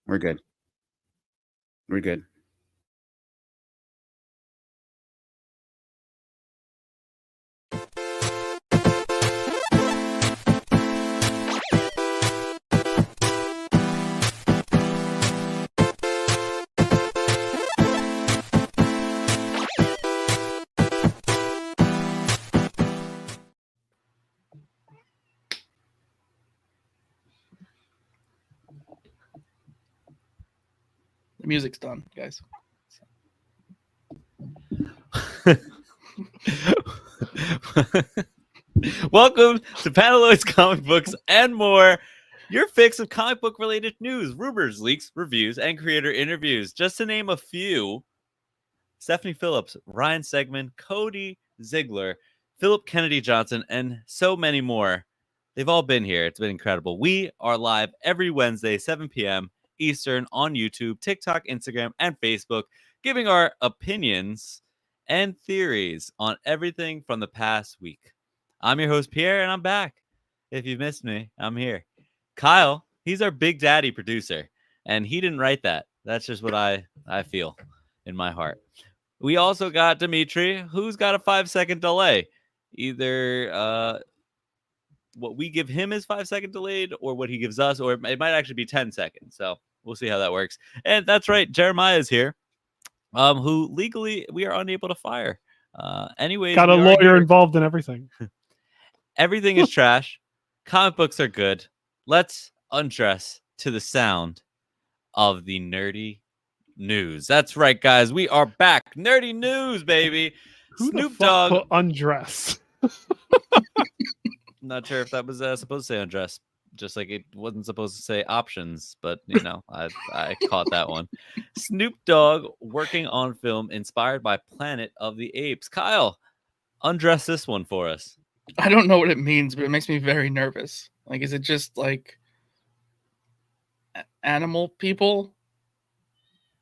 We're good. We're good. The music's done, guys. Welcome to Panaloid's Comic Books and More, your fix of comic book related news, rumors, leaks, reviews, and creator interviews. Just to name a few: Stephanie Phillips, Ryan Segman, Cody Ziegler, Philip Kennedy Johnson, and so many more. They've all been here. It's been incredible. We are live every Wednesday, 7 p.m. Eastern on YouTube, TikTok, Instagram, and Facebook, giving our opinions and theories on everything from the past week. I'm your host, Pierre, and I'm back. If you've missed me, I'm here. Kyle, he's our big daddy producer, and he didn't write that. That's just what I feel in my heart. We also got Dimitri, who's got a 5-second delay. Either what we give him is 5-second delayed, or what he gives us, or it might actually be 10 seconds. So we'll see how that works. And that's right, Jeremiah is here, who legally we are unable to fire. Anyways, got a lawyer involved in everything. Everything is trash. Comic books are good. Let's undress to the sound of the nerdy news. That's right, guys. We are back. Nerdy news, baby. Who Snoop the fuck Dogg. put undress? Not sure if that was supposed to say undress, just like it wasn't supposed to say options, but you know, I caught that one. Snoop Dogg working on film inspired by Planet of the Apes. Kyle, undress this one for us. I don't know what it means, but it makes me very nervous. Like, is it just like animal people?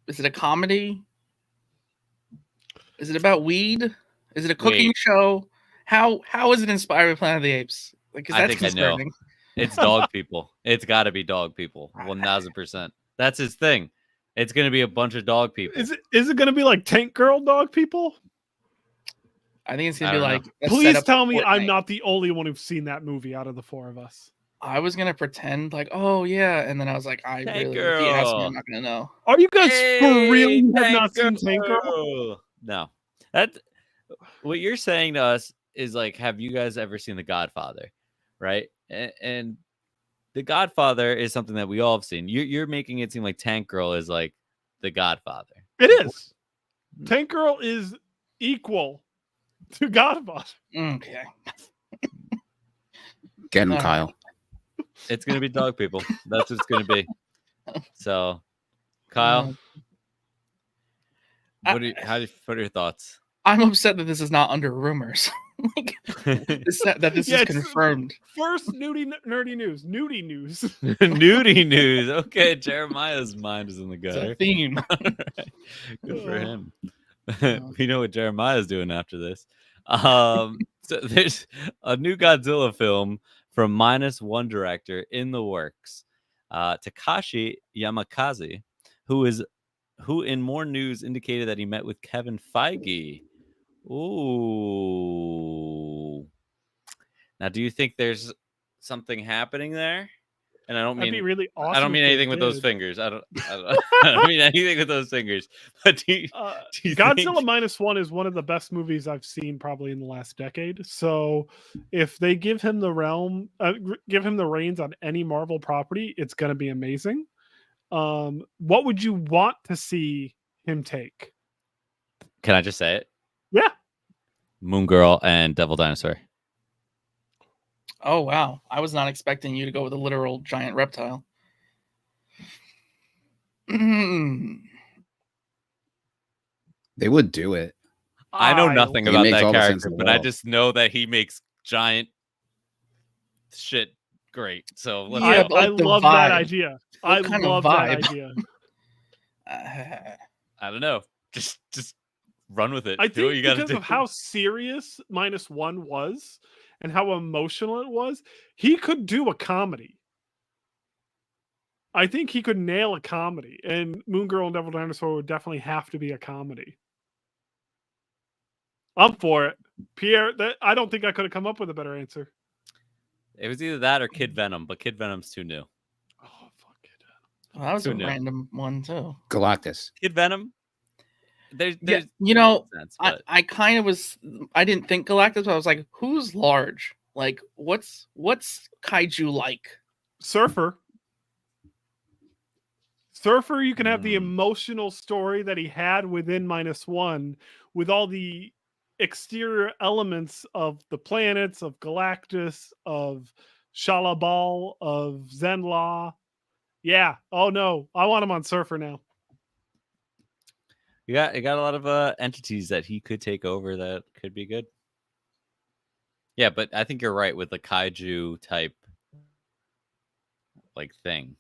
Is it a comedy? Is it about weed? Is it a cooking show? How is it inspired by Planet of the Apes? Like, I that's think concerning. I know. It's dog people. It's got to be dog people. 1000%. That's his thing. It's gonna be a bunch of dog people. Is it gonna be like Tank Girl dog people? I think it's gonna be like. Please tell me I'm not the only one who's seen that movie out of the four of us. I was gonna pretend like, oh yeah, and then I was like, I Tank really, Girl. if you ask me, I'm not gonna know. Are you guys for real? You have not seen Tank Girl? No. That what you're saying to us is like, have you guys ever seen The Godfather? Right? And The Godfather is something that we all have seen. You're making it seem like Tank Girl is like The Godfather. It is. Tank Girl is equal to Godfather. Okay. Get him, Kyle. It's gonna be dog people. That's what it's gonna be. So, Kyle, what are your thoughts? I'm upset that this is not under rumors. Like, that this is confirmed. First nerdy news. Nudie news. Nudie news. Okay, Jeremiah's mind is in the gutter. It's a theme. Right. Good for him. We know what Jeremiah's doing after this. So there's a new Godzilla film from -1 director in the works. Takashi Yamakaze, who in more news indicated that he met with Kevin Feige. Ooh. Now, do you think there's something happening there? And I don't mean really awesome. I don't mean anything with those fingers. I don't mean anything with those fingers. But do you Godzilla -1 is one of the best movies I've seen probably in the last decade. So if they give him the reins on any Marvel property, it's going to be amazing. What would you want to see him take? Can I just say it? Yeah. Moon Girl and Devil Dinosaur. Oh, wow. I was not expecting you to go with a literal giant reptile. They would do it. I know nothing about that character, but I just know that he makes giant shit great. So I love that idea. I love that idea. I don't know. Just run with it. I think because of how serious -1 was and how emotional it was, he could do a comedy. I think he could nail a comedy, and Moon Girl and Devil Dinosaur would definitely have to be a comedy. I'm for it. Pierre, I don't think I could have come up with a better answer. It was either that or Kid Venom, but Kid Venom's too new. Oh, fuck it. Well, that was Who a knew? random one too. Galactus. Kid Venom. There's You know, sense, I, but I kind of was. I didn't think Galactus, but I was like, who's large? Like, what's kaiju like? Surfer. Surfer, you can have the Mm. emotional story that he had within -1 with all the exterior elements of the planets, of Galactus, of Shalabal, of Zenla. Yeah. Oh no. I want him on Surfer now. you got a lot of entities that he could take over that could be good. Yeah, but I think you're right with the kaiju type like thing.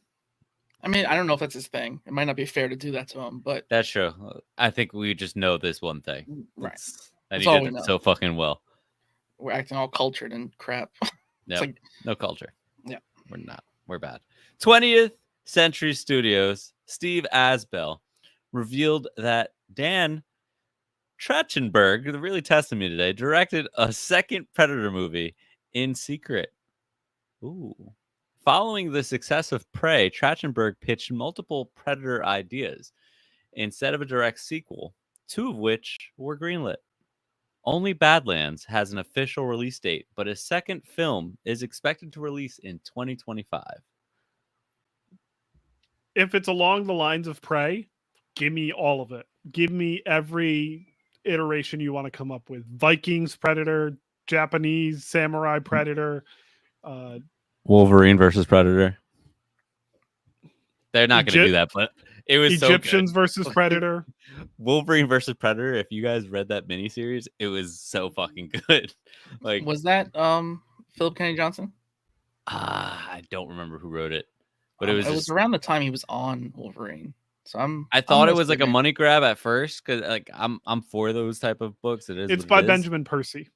I mean, I don't know if that's his thing. It might not be fair to do that to him, but That's true. I think we just know this one thing. right, And That's he all did we it know. so fucking well. we're acting all cultured and crap. Yeah, like- no culture. Yeah. We're not. We're bad. 20th Century Studios, Steve Asbell, revealed that Dan Trachtenberg, they're really testing me today, directed a second Predator movie in secret. Ooh. Following the success of Prey, Trachtenberg pitched multiple Predator ideas instead of a direct sequel, 2 of which were greenlit. Only Badlands has an official release date, but a second film is expected to release in 2025. If it's along the lines of Prey, give me all of it. Give me every iteration you want to come up with. Vikings Predator, Japanese Samurai Predator, Wolverine versus Predator. They're not going to do that, but it was Egyptians so good. versus Predator. Wolverine versus Predator. If you guys read that miniseries, it was so fucking good. Like, Was that Philip Kennedy Johnson? I don't remember who wrote it, but it was It just. was around the time he was on Wolverine. So I thought it was like a money grab at first because like I'm for those type of books. It's by Benjamin Percy,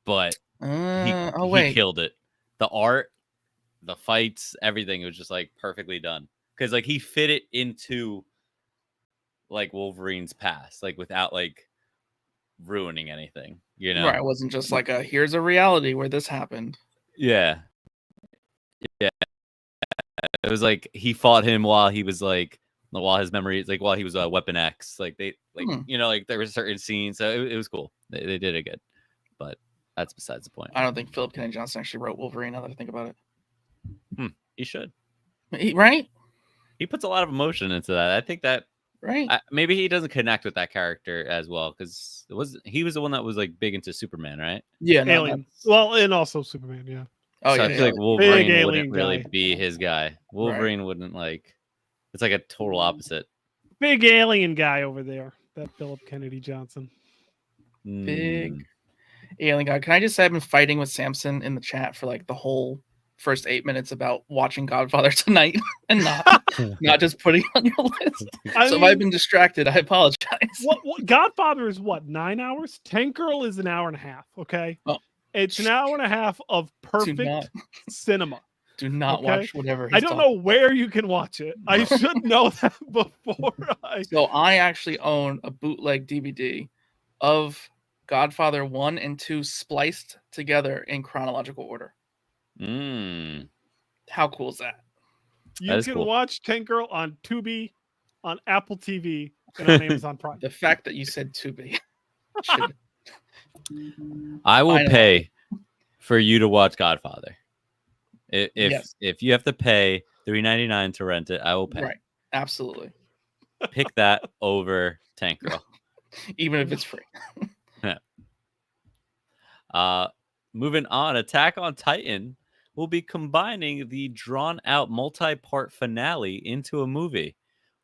but oh he wait, killed it. The art, the fights, everything. It was just like perfectly done because like he fit it into like Wolverine's past, like without like ruining anything. You know, right? It wasn't just like here's a reality where this happened. Yeah. It was like he fought him while he was like while his memory like while he was Weapon X. Like they like you know like there were certain scenes, so it was cool. They did it good, but that's besides the point. I don't think Philip Kennedy Johnson actually wrote Wolverine. Now that I think about it, He should. Right? He puts a lot of emotion into that. I think that Right. maybe he doesn't connect with that character as well because he was the one that was like big into Superman, right? Yeah. No, Alien. Well, and also Superman. Yeah. Oh so yeah. I feel like Wolverine alien wouldn't really guy. be his guy. Wolverine wouldn't like. It's like a total opposite. Big alien guy over there. That Philip Kennedy Johnson. Big alien guy. Can I just say I've been fighting with Samson in the chat for like the whole first 8 minutes about watching Godfather tonight and not just putting it on your list. If I've been distracted, I apologize. What Godfather is what, 9 hours? Tank Girl is an hour and a half. Okay. Oh. It's an hour and a half of perfect cinema. Do not watch whatever. I don't know where you can watch it. I should know that before So I actually own a bootleg DVD of Godfather 1 and 2 spliced together in chronological order. How cool is that? You can watch Tank Girl on Tubi, on Apple TV, and on Amazon Prime. The fact that you said Tubi. I will pay for you to watch Godfather. If you have to pay $3.99 to rent it, I will pay. Right. Absolutely. Pick that over Tank Girl. Even if it's free. Moving on, Attack on Titan will be combining the drawn-out multi-part finale into a movie,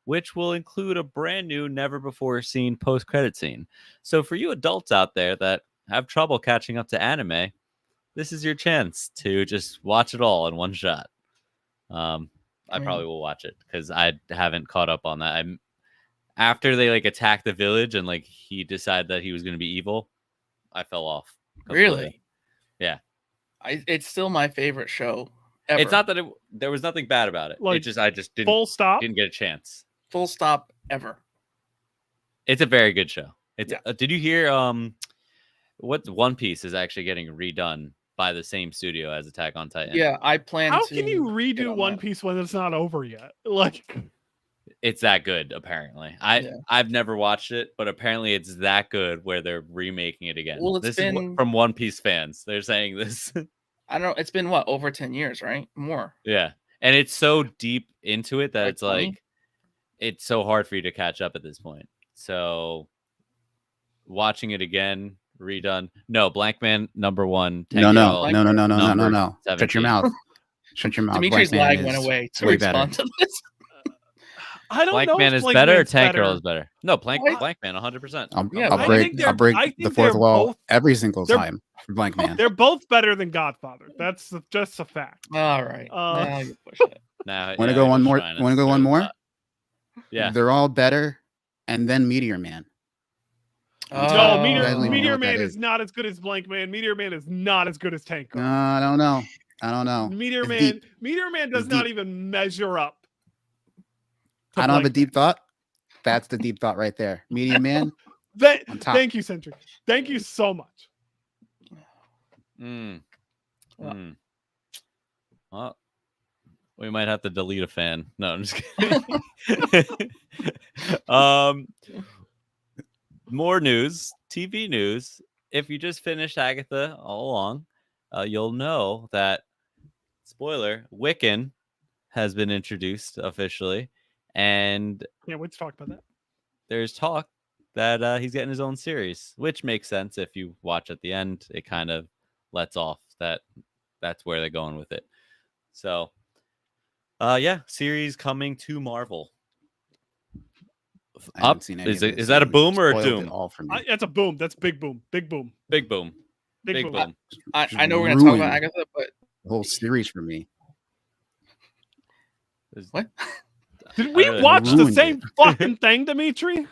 which will include a brand new, never-before-seen post-credit scene. So for you adults out there that have trouble catching up to anime, this is your chance to just watch it all in one shot. I probably will watch it because I haven't caught up on that. After they like attacked the village and like he decided that he was going to be evil, I fell off completely. Really? Yeah. It's still my favorite show Ever. It's not that there was nothing bad about it. Like, I just didn't Full stop. get a chance. Full stop. Ever. It's a very good show. It's Yeah. did you hear what One Piece is actually getting redone by the same studio as Attack on Titan? Yeah, I plan How to. can you get redo on One that. Piece when it's not over yet? Like, It's that good, apparently. Yeah. I've never watched it, but apparently it's that good where they're remaking it again. Well, it's This is been- from One Piece fans. They're saying this. I don't know. It's been what, over 10 years, right? More. Yeah. And it's so deep into it that Like it's 20? like it's so hard for you to catch up at this point. So watching it again, redone. No, Blank Man number 1. No. Tank Girl, Shut 17. your mouth. Shut your mouth. Dimitri's Black Man lag went is away to way respond better. to this. I don't Blank know. Man if is Blank better or Man's Tank Girl better. is better? No, Blank What? Man 100%. Yeah, I'll I break think they're- I'll break I the think fourth they're wall both- every single they're- time for Blank Man. They're both better than Godfather. That's just a fact. All right. Uh, Now you push it. Now, Want to go one more? Want to go one more? Yeah. They're all better, and then Meteor Man. No, Oh, You guys don't even know Meteor what that Man is. is not as good as Blank Man. Meteor Man is not as good as Tank Girl. No, I don't know. Meteor It's Man. deep. Meteor Man does It's not deep. even measure up. to I don't have a Blank deep thought. That's the deep thought right there. Meteor Man. Man. On top. Thank you, Centric. Thank you so much. Mm. Well- Mm. Well, we might have to delete a fan. No, I'm just kidding. More news, TV news. If you just finished Agatha All Along, you'll know that, spoiler, Wiccan has been introduced officially, and Can't wait to talk about that. there's talk that he's getting his own series, which makes sense if you watch at the end. It kind of lets off that that's where they're going with it. So, yeah, series coming to Marvel. I haven't Up. seen any Is of it- this, is that a so you boom or a spoiled it doom? all for me. That's a boom. That's big boom. Big boom. Big boom. Big, Big boom. boom. I know we're going to talk about Ruined Agatha, but the whole series for me. what? Did we I watch the ruined same it. fucking thing, Dimitri?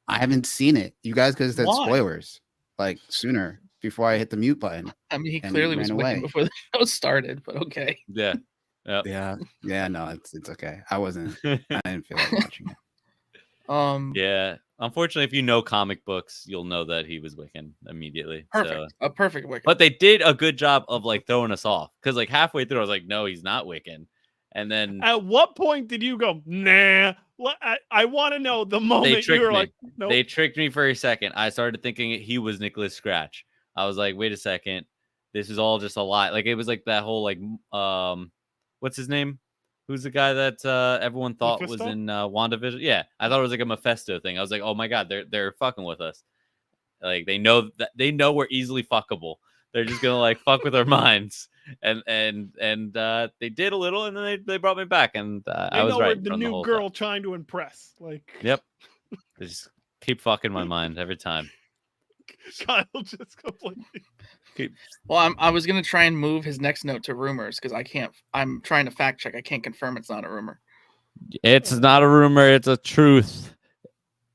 I haven't seen it. You guys could have said Why? spoilers like sooner before I hit the mute button. I mean, he And clearly ran was away. waiting before the show started, but okay. Yeah. Yeah, no, it's okay. I didn't feel like watching it. Yeah. Unfortunately, if you know comic books, you'll know that he was Wiccan immediately. Perfect. So. A perfect Wiccan. But they did a good job of like throwing us off because like halfway through, I was like, no, he's not Wiccan. And then At what point did you go, nah? I want to know the moment you tricked were me. like, nope. they tricked me for a second. I started thinking he was Nicholas Scratch. I was like, wait a second. This is all just a lie. Like it was like that whole like what's his name? Who's the guy that everyone thought was Mephisto? in WandaVision? Yeah, I thought it was like a Mephisto thing. I was like, oh my god, they're fucking with us. Like they know we're easily fuckable. They're just gonna like fuck with our minds, and they did a little, and then they brought me back, and I was know right. we're the from new whole girl time. trying to impress. Like, Yep, they just keep fucking my mind every time. Kyle just completely. Well, I was gonna try and move his next note to rumors because I can't. I'm trying to fact check. I can't confirm it's not a rumor. It's not a rumor; it's a truth.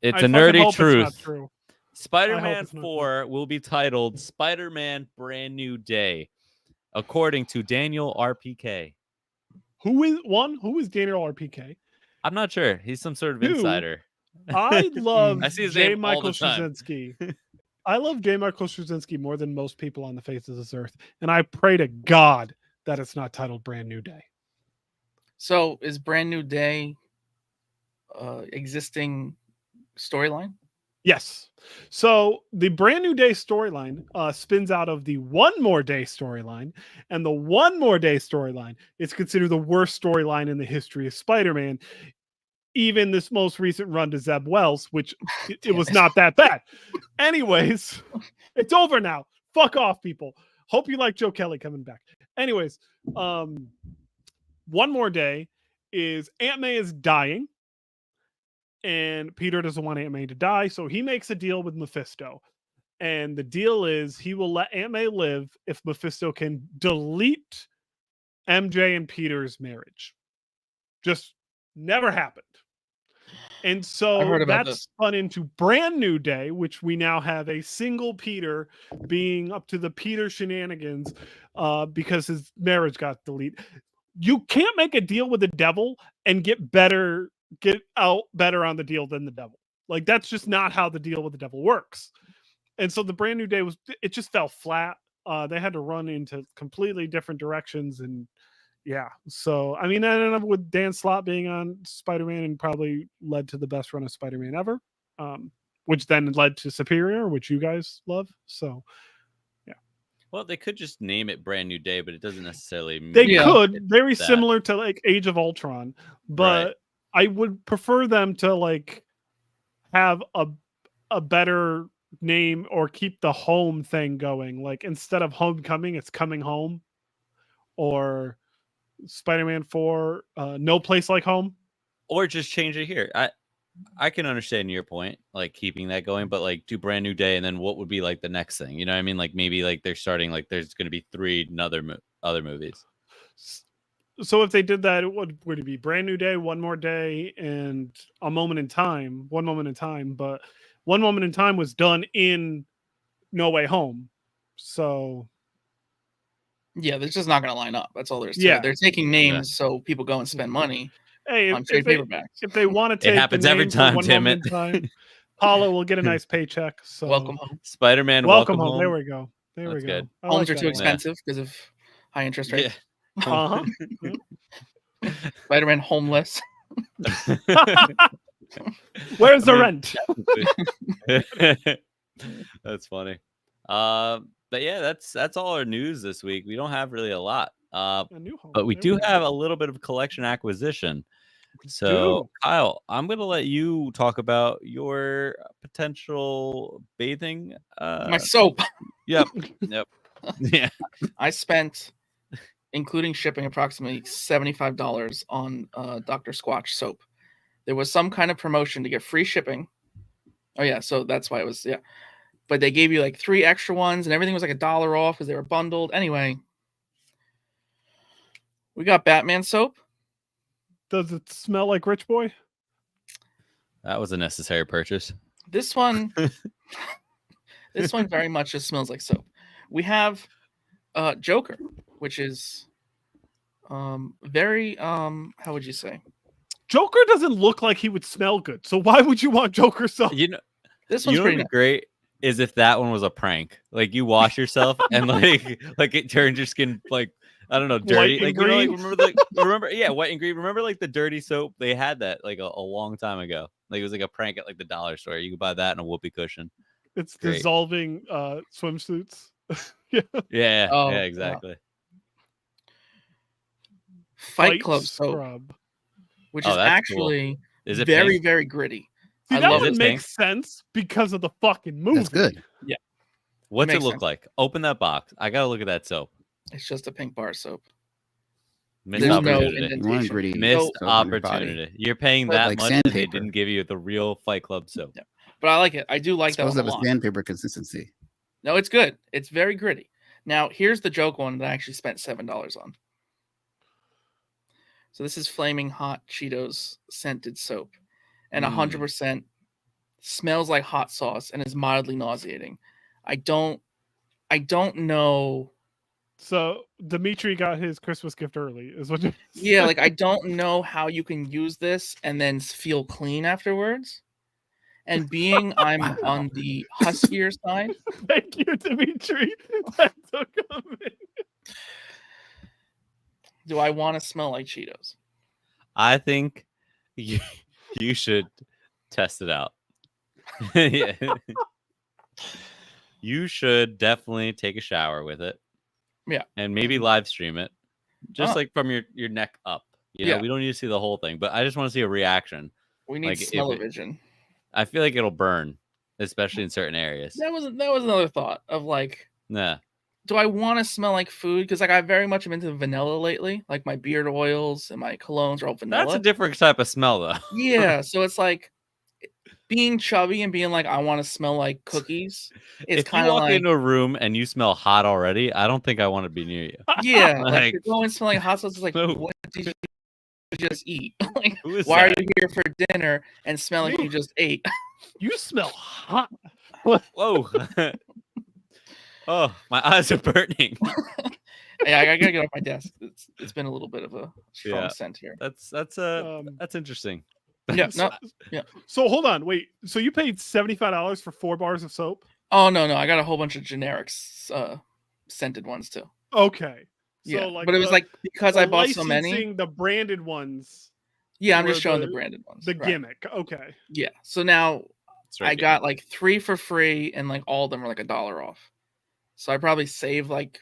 It's I a fucking nerdy hope it's not truth. true. Spider-Man it's not 4 will be titled Spider-Man Brand New Day, according to Daniel RPK. Who is Daniel RPK? I'm not sure. He's some sort of Who? insider. I love I see his J. name all Michael the time. Straczynski. I love J. Michael Straczynski more than most people on the face of this earth, and I pray to God that it's not titled Brand New Day. So is Brand New Day existing storyline? Yes. So the Brand New Day storyline spins out of the One More Day storyline, and the One More Day storyline is considered the worst storyline in the history of Spider-Man. Even this most recent run to Zeb Wells, which it was not that bad. Anyways, it's over now. Fuck off, people. Hope you like Joe Kelly coming back. Anyways, One More Day is Aunt May is dying, and Peter doesn't want Aunt May to die, so he makes a deal with Mephisto. And the deal is he will let Aunt May live if Mephisto can delete MJ and Peter's marriage. Just never happened. And I so heard about that's this. spun into Brand New Day, which we now have a single Peter being up to the Peter shenanigans because his marriage got deleted. You can't make a deal with the devil and get out better on the deal than the devil. Like, that's just not how the deal with the devil works. And so the Brand New Day it just fell flat. They had to run into completely different directions, and yeah. So I mean, I ended up with Dan Slott being on Spider-Man and probably led to the best run of Spider-Man ever, which then led to Superior, which you guys love. So Well, they could just name it Brand New Day, but it doesn't necessarily they mean could very that. similar to like Age of Ultron, but Right. I would prefer them to like have a better name or keep the home thing going. Like instead of Homecoming, it's Coming Home, or Spider-Man 4, No Place Like Home. Or just change it here. I can understand your point, like keeping that going, but like do Brand New Day, and then what would be like the next thing? You know what I mean? Like maybe like they're starting like there's going to be 3 other movies. So if they did that, would it be Brand New Day, One More Day, and A Moment in Time? One Moment in Time, but One Moment in Time was done in No Way Home. So Yeah, they're just not going to line up. That's all there is to Yeah. it. They're taking names so people go and spend money hey, on trade paperbacks. if they want to It take happens the every name for time, One damn Moment it. in Time, Paula will get a nice paycheck. So Welcome home. Spider-Man Welcome home. There we go. There That's we go. good. I Homes like are that too a lot. expensive because of high interest rates. Yeah. Uh-huh. Spider-Man homeless. Where's the I mean, rent? That's funny. But yeah, that's all our news this week. We don't have really a lot. A new home. But we There do go. have a little bit of collection acquisition. So, do. Kyle, I'm going to let you talk about your potential bathing. My soap. Yep. Yep. Yeah. I spent, including shipping, approximately $75 on Dr. Squatch soap. There was some kind of promotion to get free shipping. Oh yeah, so that's why it was, yeah. But they gave you like 3 extra ones, and everything was like $1 off because they were bundled. Anyway, we got Batman soap. Does it smell like Rich Boy? That was a necessary purchase. This one, this one very much just smells like soap. We have Joker, which is very how would you say? Joker doesn't look like he would smell good. So why would you want Joker soap? You know, This you one's know pretty what'd be nice. great is if that one was a prank. Like you wash yourself and like it turns your skin like I don't know, dirty. White and Like you know, like green? remember yeah, white and green. Remember like the dirty soap? They had that like a long time ago. Like it was like a prank at like the dollar store. You could buy that and a whoopee cushion. It's Great. dissolving swimsuits. Yeah. Yeah, Oh, yeah, yeah. exactly. Fight Club soap, scrub. which Oh, is that's cool. actually Is it very, pink? very gritty. See, I that love would it make pink? sense because of the fucking movie. That's good. What's it Makes look sense. like? Open that box. I gotta look at that soap. It's just a pink bar soap. Missed There's no opportunity. You want a indentation. gritty Missed soap on your body. opportunity. You're paying But that like much and they sandpaper. didn't give you the real Fight Club soap. Yeah. But I like it. I do like It's that one supposed a to have lot. a sandpaper consistency. No, it's good. It's very gritty. Now, here's the joke one that I actually spent $7 on. So this is Flaming Hot Cheetos scented soap, and 100% smells like hot sauce and is mildly nauseating. I don't know. So Dimitri got his Christmas gift early, is what you're Yeah, like I don't know how you can use this and then feel clean afterwards. And being I'm Wow. on the huskier side, Thank you, Dimitri. That took a minute. do I want to smell like Cheetos? I think you should test it out. Yeah. You should definitely take a shower with it. Yeah. And maybe live stream it. Just Oh. like from your neck up. You know, Yeah. we don't need to see the whole thing, but I just want to see a reaction. We need Like, if smell-o-vision. I feel like it'll burn, especially in certain areas. That was another thought of like, Nah. do I want to smell like food? Because like I very much am into vanilla lately. Like my beard oils and my colognes are all vanilla. That's a different type of smell though. Yeah, so it's like being chubby and being like I want to smell like cookies. It's If you kind of walk like into a room and you smell hot already, I don't think I want to be near you. yeah, like like- you're going smelling hot sauce. It's like No. what did you just eat. Like, Who is why that? are you here for dinner and smell like Me. you just ate? You smell hot. Whoa. Oh, my eyes are burning. Yeah, I gotta get off my desk. It's been a little bit of a strong Yeah. scent here. That's interesting. Yeah, So- no, So hold on, wait. So you paid $75 for 4 bars of soap? oh no, I got a whole bunch of generics, scented ones too. Okay. So Yeah, like but it was like because I bought so many. licensing, the branded ones, Yeah, I'm were just showing the branded ones. the right. gimmick. Okay. Yeah, so now That's right, I got like 3 for free, and like all of them are like $1 off. So I probably saved like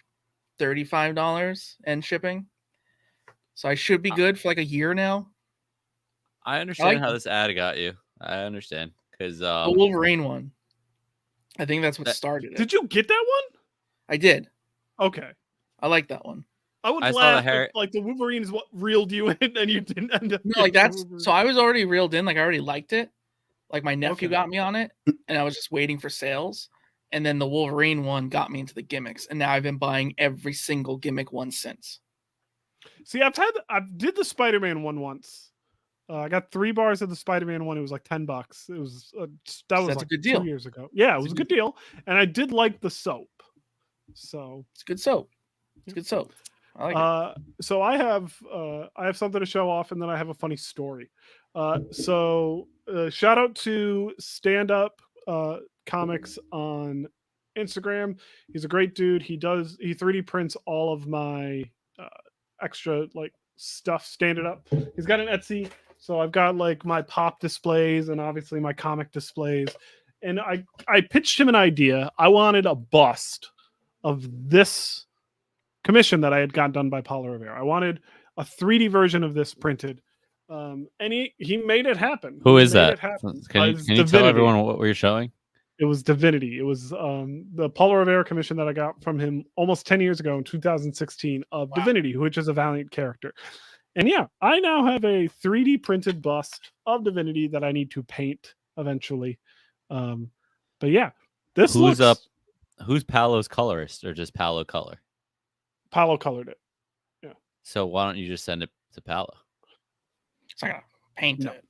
$35 in shipping. So I should be good for like a year now. I understand like how them. this ad got you. I understand because The Wolverine one. I think that's what that- started it. Did you get that one? I did. Okay. I like that one. I would I saw laugh the hair- if like the Wolverine is what reeled you in and you didn't end up No, like getting the that's Wolverine. so I was already reeled in. Like I already liked it. Like my nephew Okay. got me on it, and I was just waiting for sales. And then the Wolverine one got me into the gimmicks, and now I've been buying every single gimmick one since. See, I did the Spider-Man one once. I got 3 bars of the Spider-Man one. It was like $10. It was that was That's like a good deal. 2 years ago. Yeah, it That's was a a good deal, and I did like the soap. So It's good soap. It's good soap. I like it. so I have something to show off, and then I have a funny story. So shout out to Stand Up Comics on Instagram. He's a great dude. He 3D prints all of my extra like stuff, stand it up. He's got an Etsy, so I've got like my pop displays and obviously my comic displays. And I pitched him an idea. I wanted a bust of this commission that I had got done by Paulo Rivera. I wanted a 3D version of this printed. And he made it happen. who He is made that? it happen. Can It's you tell Divinity. everyone what you're showing? It was Divinity. It was the Paulo Rivera commission that I got from him almost 10 years ago in 2016 of Divinity, which is a Valiant character. And yeah, I now have a 3D printed bust of Divinity that I need to paint eventually. But yeah, this Who's looks... Who's Paolo's colorist, or just Paolo color? Paulo colored it. So why don't you just send it to Paolo? It's not gonna paint No. it.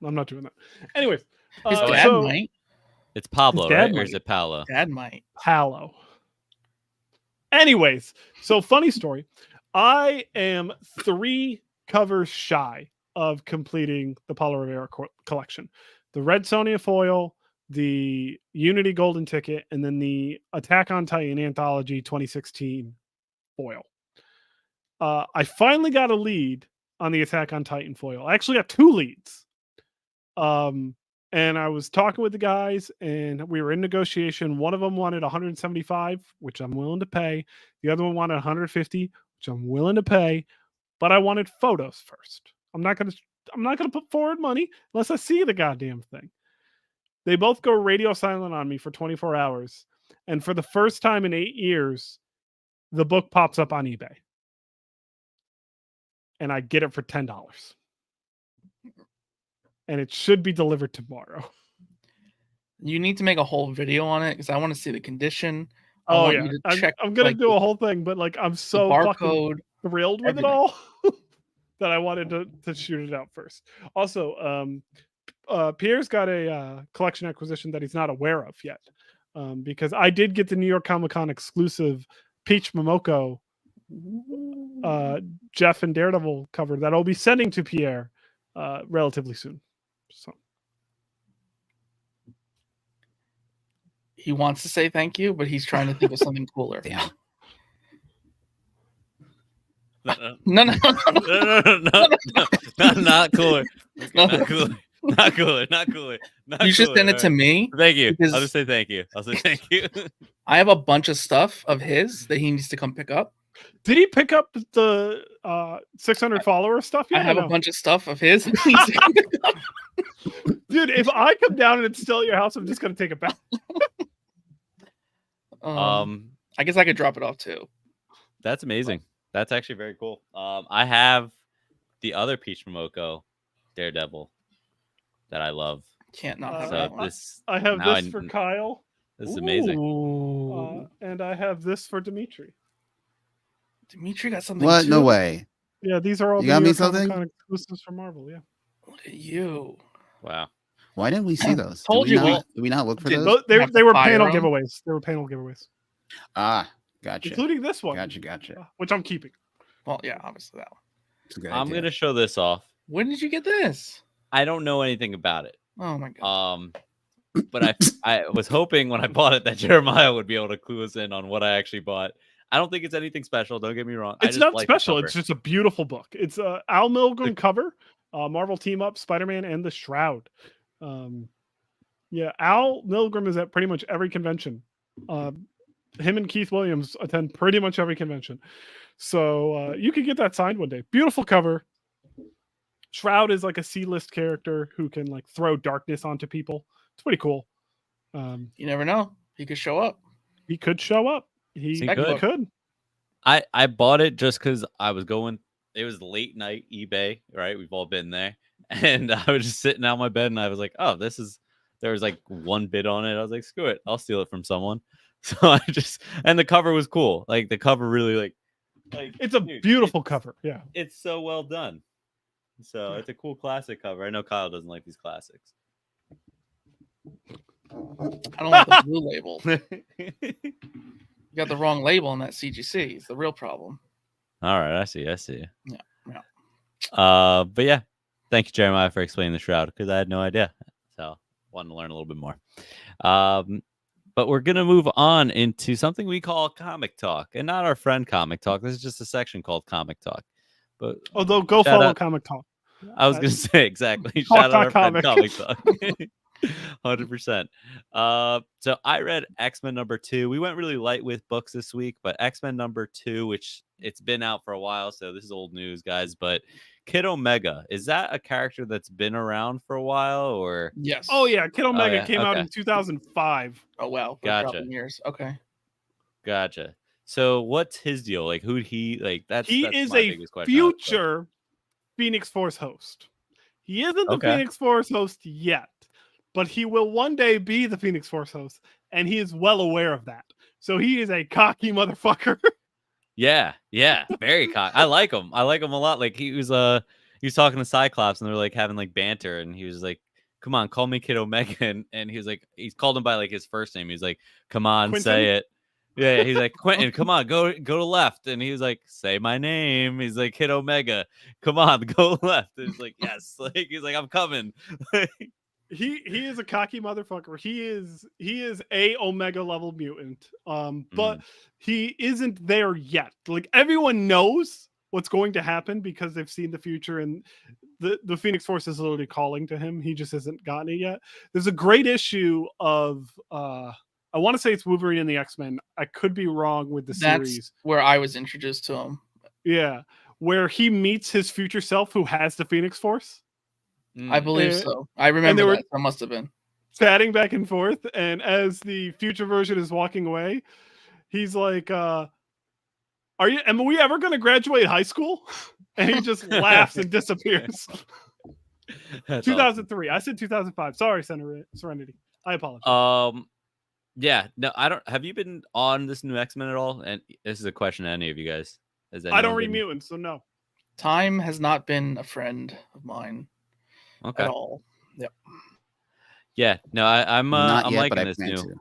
I'm not doing that. Anyways, His so- dad might. It's Pablo, His dad right? Or is might. it Paolo? Dad might. Paolo. Anyways, so funny story. I am 3 covers shy of completing the Paulo Rivera collection. The Red Sonja foil, the Unity Golden Ticket, and then the Attack on Titan Anthology 2016 foil. I finally got a lead on the Attack on Titan foil. I actually got 2 leads. And I was talking with the guys, and we were in negotiation. One of them wanted 175, which I'm willing to pay. The other one wanted 150, which I'm willing to pay. But I wanted photos first. I'm not gonna put forward money unless I see the goddamn thing. They both go radio silent on me for 24 hours, and for the first time in 8 years, the book pops up on eBay, and I get it for $10. And it should be delivered tomorrow. You need to make a whole video on it because I want to see the condition. I Oh want yeah, you to check. I'm gonna like, do a whole thing, but like I'm the so fucking barcode. thrilled with everything. it all that I wanted to shoot it out first. Also, Pierre's got a collection acquisition that he's not aware of yet, because I did get the New York Comic Con exclusive Peach Momoko Jeff and Daredevil cover that I'll be sending to Pierre relatively soon. So He wants to say thank you, but he's trying to think of something cooler. Damn. No. No, not cooler. Not cooler. Not cooler. Not cooler. Not You should cooler. send it to Alright. me. Thank you. because- I'll just say thank you. I'll say thank you. I have a bunch of stuff of his that he needs to come pick up. did he pick up the 600 follower stuff yet? I have or a no? bunch of stuff of his. That he needs to come pick up. Dude, if I come down and it's still at your house, I'm just gonna take it back. I guess I could drop it off too. That's amazing. That's actually very cool. I have the other Peach Momoko Daredevil that I love. Can't not have So that one. this I have now this for Kyle, this is amazing. Ooh. and I have this for Dimitri. Dimitri got something. What? Too? No way. Yeah, these are all You the got New me York something? Comic-Con exclusives from Marvel. Yeah, Look at you. Wow. Why didn't we see those? Told you Did we not look for Did- those? They have to were fire panel 'em. giveaways. They were panel giveaways, Ah, gotcha. including this one, Gotcha. which I'm keeping. Well, yeah, obviously that one. It's a good I'm idea. gonna show this off. When did you get this? I don't know anything about it. Oh my god. But I was hoping when I bought it that Jeremiah would be able to clue us in on what I actually bought. I don't think it's anything special. Don't get me wrong. I It's just not like the special. cover. It's just a beautiful book. It's a Al Milgrom cover, Marvel Team Up, Spider-Man, and the Shroud. Yeah, Al Milgrom is at pretty much every convention. Him and Keith Williams attend pretty much every convention. So you could get that signed one day. Beautiful cover. Shroud is like a C-list character who can like throw darkness onto people. It's pretty cool. You never know. He could show up. He could show up. He could. could. I bought it just because I was going. It was late night eBay, right? We've all been there, and I was just sitting out my bed, and I was like, "Oh, this is." There was like one bid on it. I was like, "Screw it, I'll steal it from someone." So I just and the cover was cool. Like the cover really like It's a dude, beautiful cover. Yeah. It's so well done. So it's a cool classic cover. I know Kyle doesn't like these classics. I don't like the blue label. You got the wrong label on that CGC. It's the real problem. All right, I see. Yeah. But yeah, thank you, Jeremiah, for explaining the Shroud because I had no idea. So wanted to learn a little bit more. But we're gonna move on into something we call Comic Talk, and not our friend Comic Talk. This is just a section called Comic Talk. But Although go shout follow out- Comic Talk. I was gonna say exactly. Talk Shout out our friend comic. Comic Talk. 100%. So I read X-Men #2. We went really light with books this week, but X-Men #2, which it's been out for a while, so this is old news, guys. But Kid Omega, is that a character that's been around for a while, or Yes. Oh yeah, Kid Omega yeah, came out okay. in 2005. Oh wow. For Gotcha. a couple years. Okay. Gotcha. So what's his deal? Like who'd he like? That's He that's is my a biggest question out of the book. future Phoenix Force host. He isn't the Okay. Phoenix Force host yet, but he will one day be the Phoenix Force host, and he is well aware of that. So he is a cocky motherfucker. Yeah, very cocky. I like him. I like him a lot. Like he was talking to Cyclops, and they're like having like banter, and he was like, "Come on, call me Kid Omega," and he was like, he's called him by like his first name. He's like, "Come on, Quentin? say it." Yeah, he's like, "Quentin, come on, go to left," and he was like, "Say my name." He's like, "Kid Omega, come on, go left." And he's like, "Yes," like he's like, "I'm coming." He is a cocky motherfucker. He is a Omega level mutant. But he isn't there yet. Like everyone knows what's going to happen because they've seen the future, and the Phoenix Force is literally calling to him. He just hasn't gotten it yet. There's a great issue of I want to say it's Wolverine and the X-Men. I could be wrong with the That's series. where I was introduced to him. Yeah, where he meets his future self who has the Phoenix Force. I believe Uh, so. I remember were- that. That must have been. Chatting back and forth, and as the future version is walking away, he's like, am we ever going to graduate high school? And he just laughs and disappears. That's 2003. I said 2005. Sorry, Serenity. I apologize. awesome. Yeah, no, I don't. Have you been on this new X-Men at all? And this is a question to any of you guys. Has I don't anyone read been- mutants, so no. Time has not been a friend of mine Okay. at all. Yeah, no, I'm Not I'm yet, liking but I this plan new. to.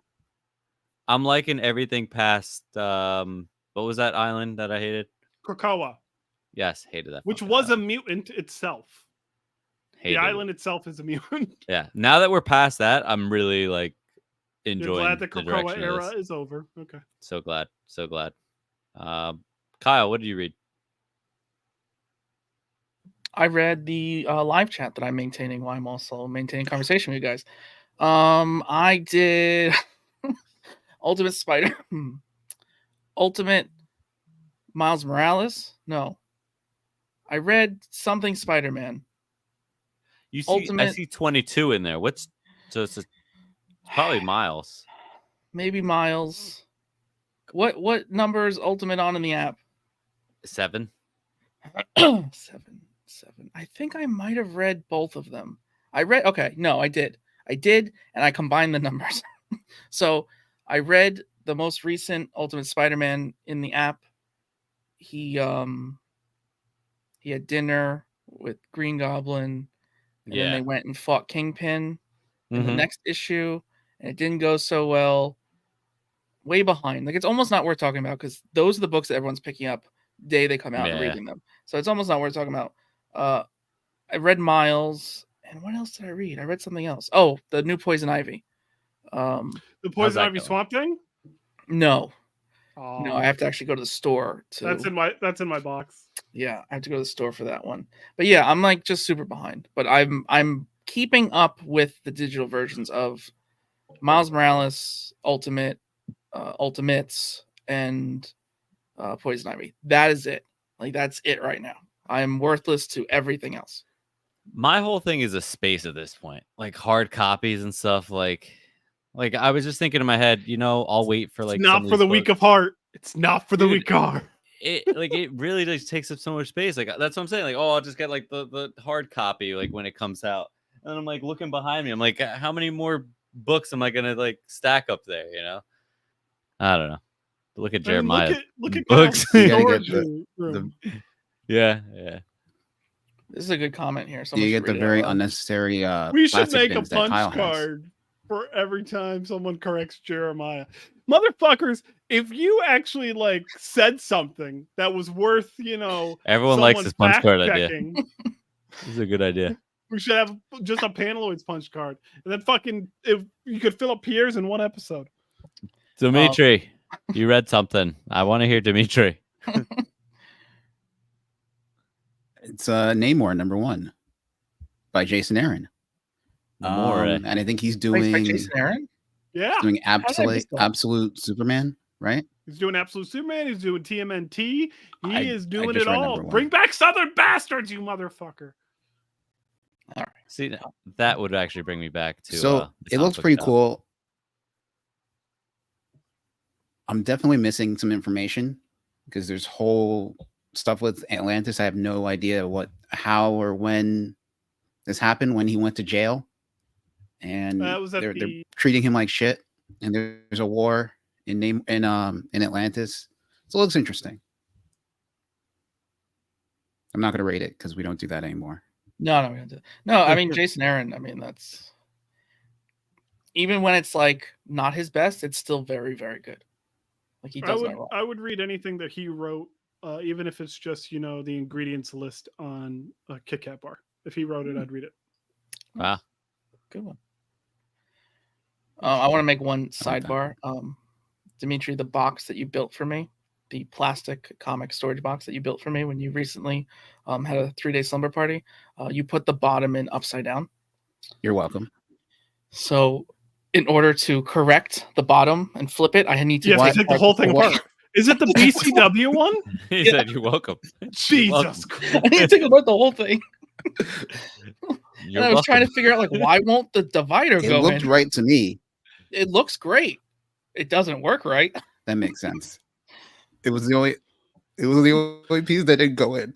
I'm liking everything past what was that island that I hated? Krakoa, Yes, hated that. which fucking was a island. mutant itself. Hated The it. island itself is a mutant. Yeah. Now that we're past that, I'm really like You're enjoying glad the the Krakoa direction of era this. is over. Okay. So glad. Kyle, what did you read? I read the live chat that I'm maintaining while I'm also maintaining conversation with you guys. I did Ultimate Miles Morales. No, I read something Spider-Man. You see, I Ultimate- see 22 in there. What's so it's probably Miles. Maybe Miles. What number is Ultimate on in the app? 7. 7. I think I might have read both of them. I did, and I combined the numbers. So I read the most recent Ultimate Spider-Man in the app. He he had dinner with Green Goblin, and then Yeah. they went and fought Kingpin in the Mhm. next issue, and it didn't go so well. Way behind. Like, it's almost not worth talking about because those are the books that everyone's picking up day they come out and Yeah. reading them. So it's almost not worth talking about. I read Miles, and what else did I read? I read something else. Oh, the new Poison Ivy. The How's Poison that Ivy going? Swamp Thing. No, Oh, I have to actually go to the store to. that's in my box. Yeah, I have to go to the store for that one. But yeah, I'm like just super behind. But I'm keeping up with the digital versions of Miles Morales Ultimate, Ultimates, and Poison Ivy. That is it. Like, that's it right now. I am worthless to everything else. My whole thing is a space at this point, like hard copies and stuff. Like I was just thinking in my head, I'll wait for It's like not some of for these the weak books. of heart. It's not for the Dude, weak of heart. It really just takes up so much space. Like, that's what I'm saying. Like, oh, I'll just get like the hard copy like when it comes out, and I'm like looking behind me. I'm like, how many more books am I gonna like stack up there? I don't know. But look at I mean, Jeremiah's look at books. Kyle's You gotta get storage the room. Yeah. This is a good comment here. you Someone should get the read it out very loud. unnecessary We should plastic make a bins that punch Kyle has. card for every time someone corrects Jeremiah. Motherfuckers, if you actually like said something that was worth, Everyone likes someone this punch card idea. fact-checking, This is a good idea. we should have just a Panaloids punch card. And then fucking, if you could fill up Pierre's in one episode. Dimitri, you read something. I want to hear Dimitri. It's Namor #1 by Jason Aaron. Namor, And I think he's Thanks by doing Jason Aaron? Yeah. doing I missed that? absolute Superman, right? He's doing Absolute Superman. He's doing TMNT. He is doing just it read all. #1. Bring back Southern Bastards, you motherfucker. All right. See, that would actually bring me back to. So the it looks comic pretty book cool. I'm definitely missing some information because there's whole stuff with Atlantis. I have no idea how or when this happened, when he went to jail, and That was at they're the treating him like shit. And there's a war in Atlantis, so it looks interesting. I'm not gonna rate it because we don't do that anymore. No, we don't do that. No, I mean Jason Aaron. I mean, that's even when it's like not his best, it's still very, very good. Like, he does that well. I would read anything that he wrote, even if it's just the ingredients list on a Kit Kat bar. If he wrote it, I'd read it. Wow. Good one. I want to make one I like that. sidebar. Dimitri, the box that you built for me, the plastic comic storage box that you built for me when you recently had a 3-day slumber party, you put the bottom in upside down. You're welcome. So in order to correct the bottom and flip it, I need to You have to take the whole thing apart. Is it the BCW one? He said, "You're welcome." Jesus Christ. I need to take apart the whole thing. You're And I was trying to welcome. figure out, like, why won't the divider It go looked in? right to me. It looks great. It doesn't work right. That makes sense. It was the only piece that didn't go in.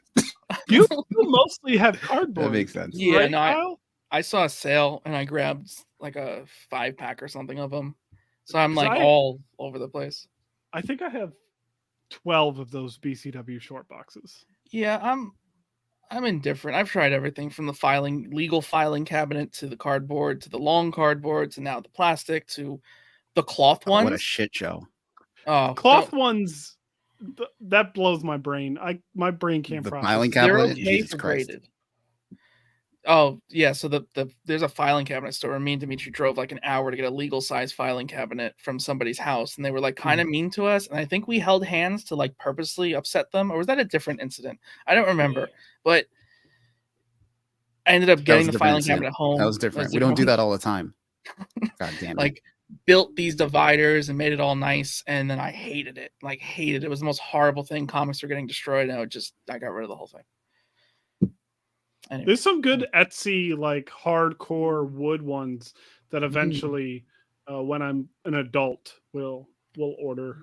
You mostly have cardboard. That makes sense. Yeah, right, no, Kyle? I saw a sale and I grabbed like a 5-pack or something of them. So I'm 'Cause like I- all over the place. I think I have 12 of those BCW short boxes. Yeah, I'm indifferent. I've tried everything from the legal filing cabinet to the cardboard to the long cardboard to now the plastic to the cloth Oh, what a ones. shit show. Oh, Cloth ones, that blows my brain. My brain can't The process filing it. they're cabinet? okay Jesus for Christ. graded. Oh yeah, so there's a filing cabinet store. And me and Dimitri drove like an hour to get a legal size filing cabinet from somebody's house, and they were like kind of mean to us. And I think we held hands to like purposely upset them, or was that a different incident? I don't remember, but I ended up That was getting a the different filing incident. cabinet home. That was different. We don't do that all the time. God damn it. Like, built these dividers and made it all nice, and then I hated it. Like, hated it. It was the most horrible thing. Comics were getting destroyed, and I got rid of the whole thing. Anyway. There's some good Etsy, like hardcore wood ones that eventually, when I'm an adult, will order.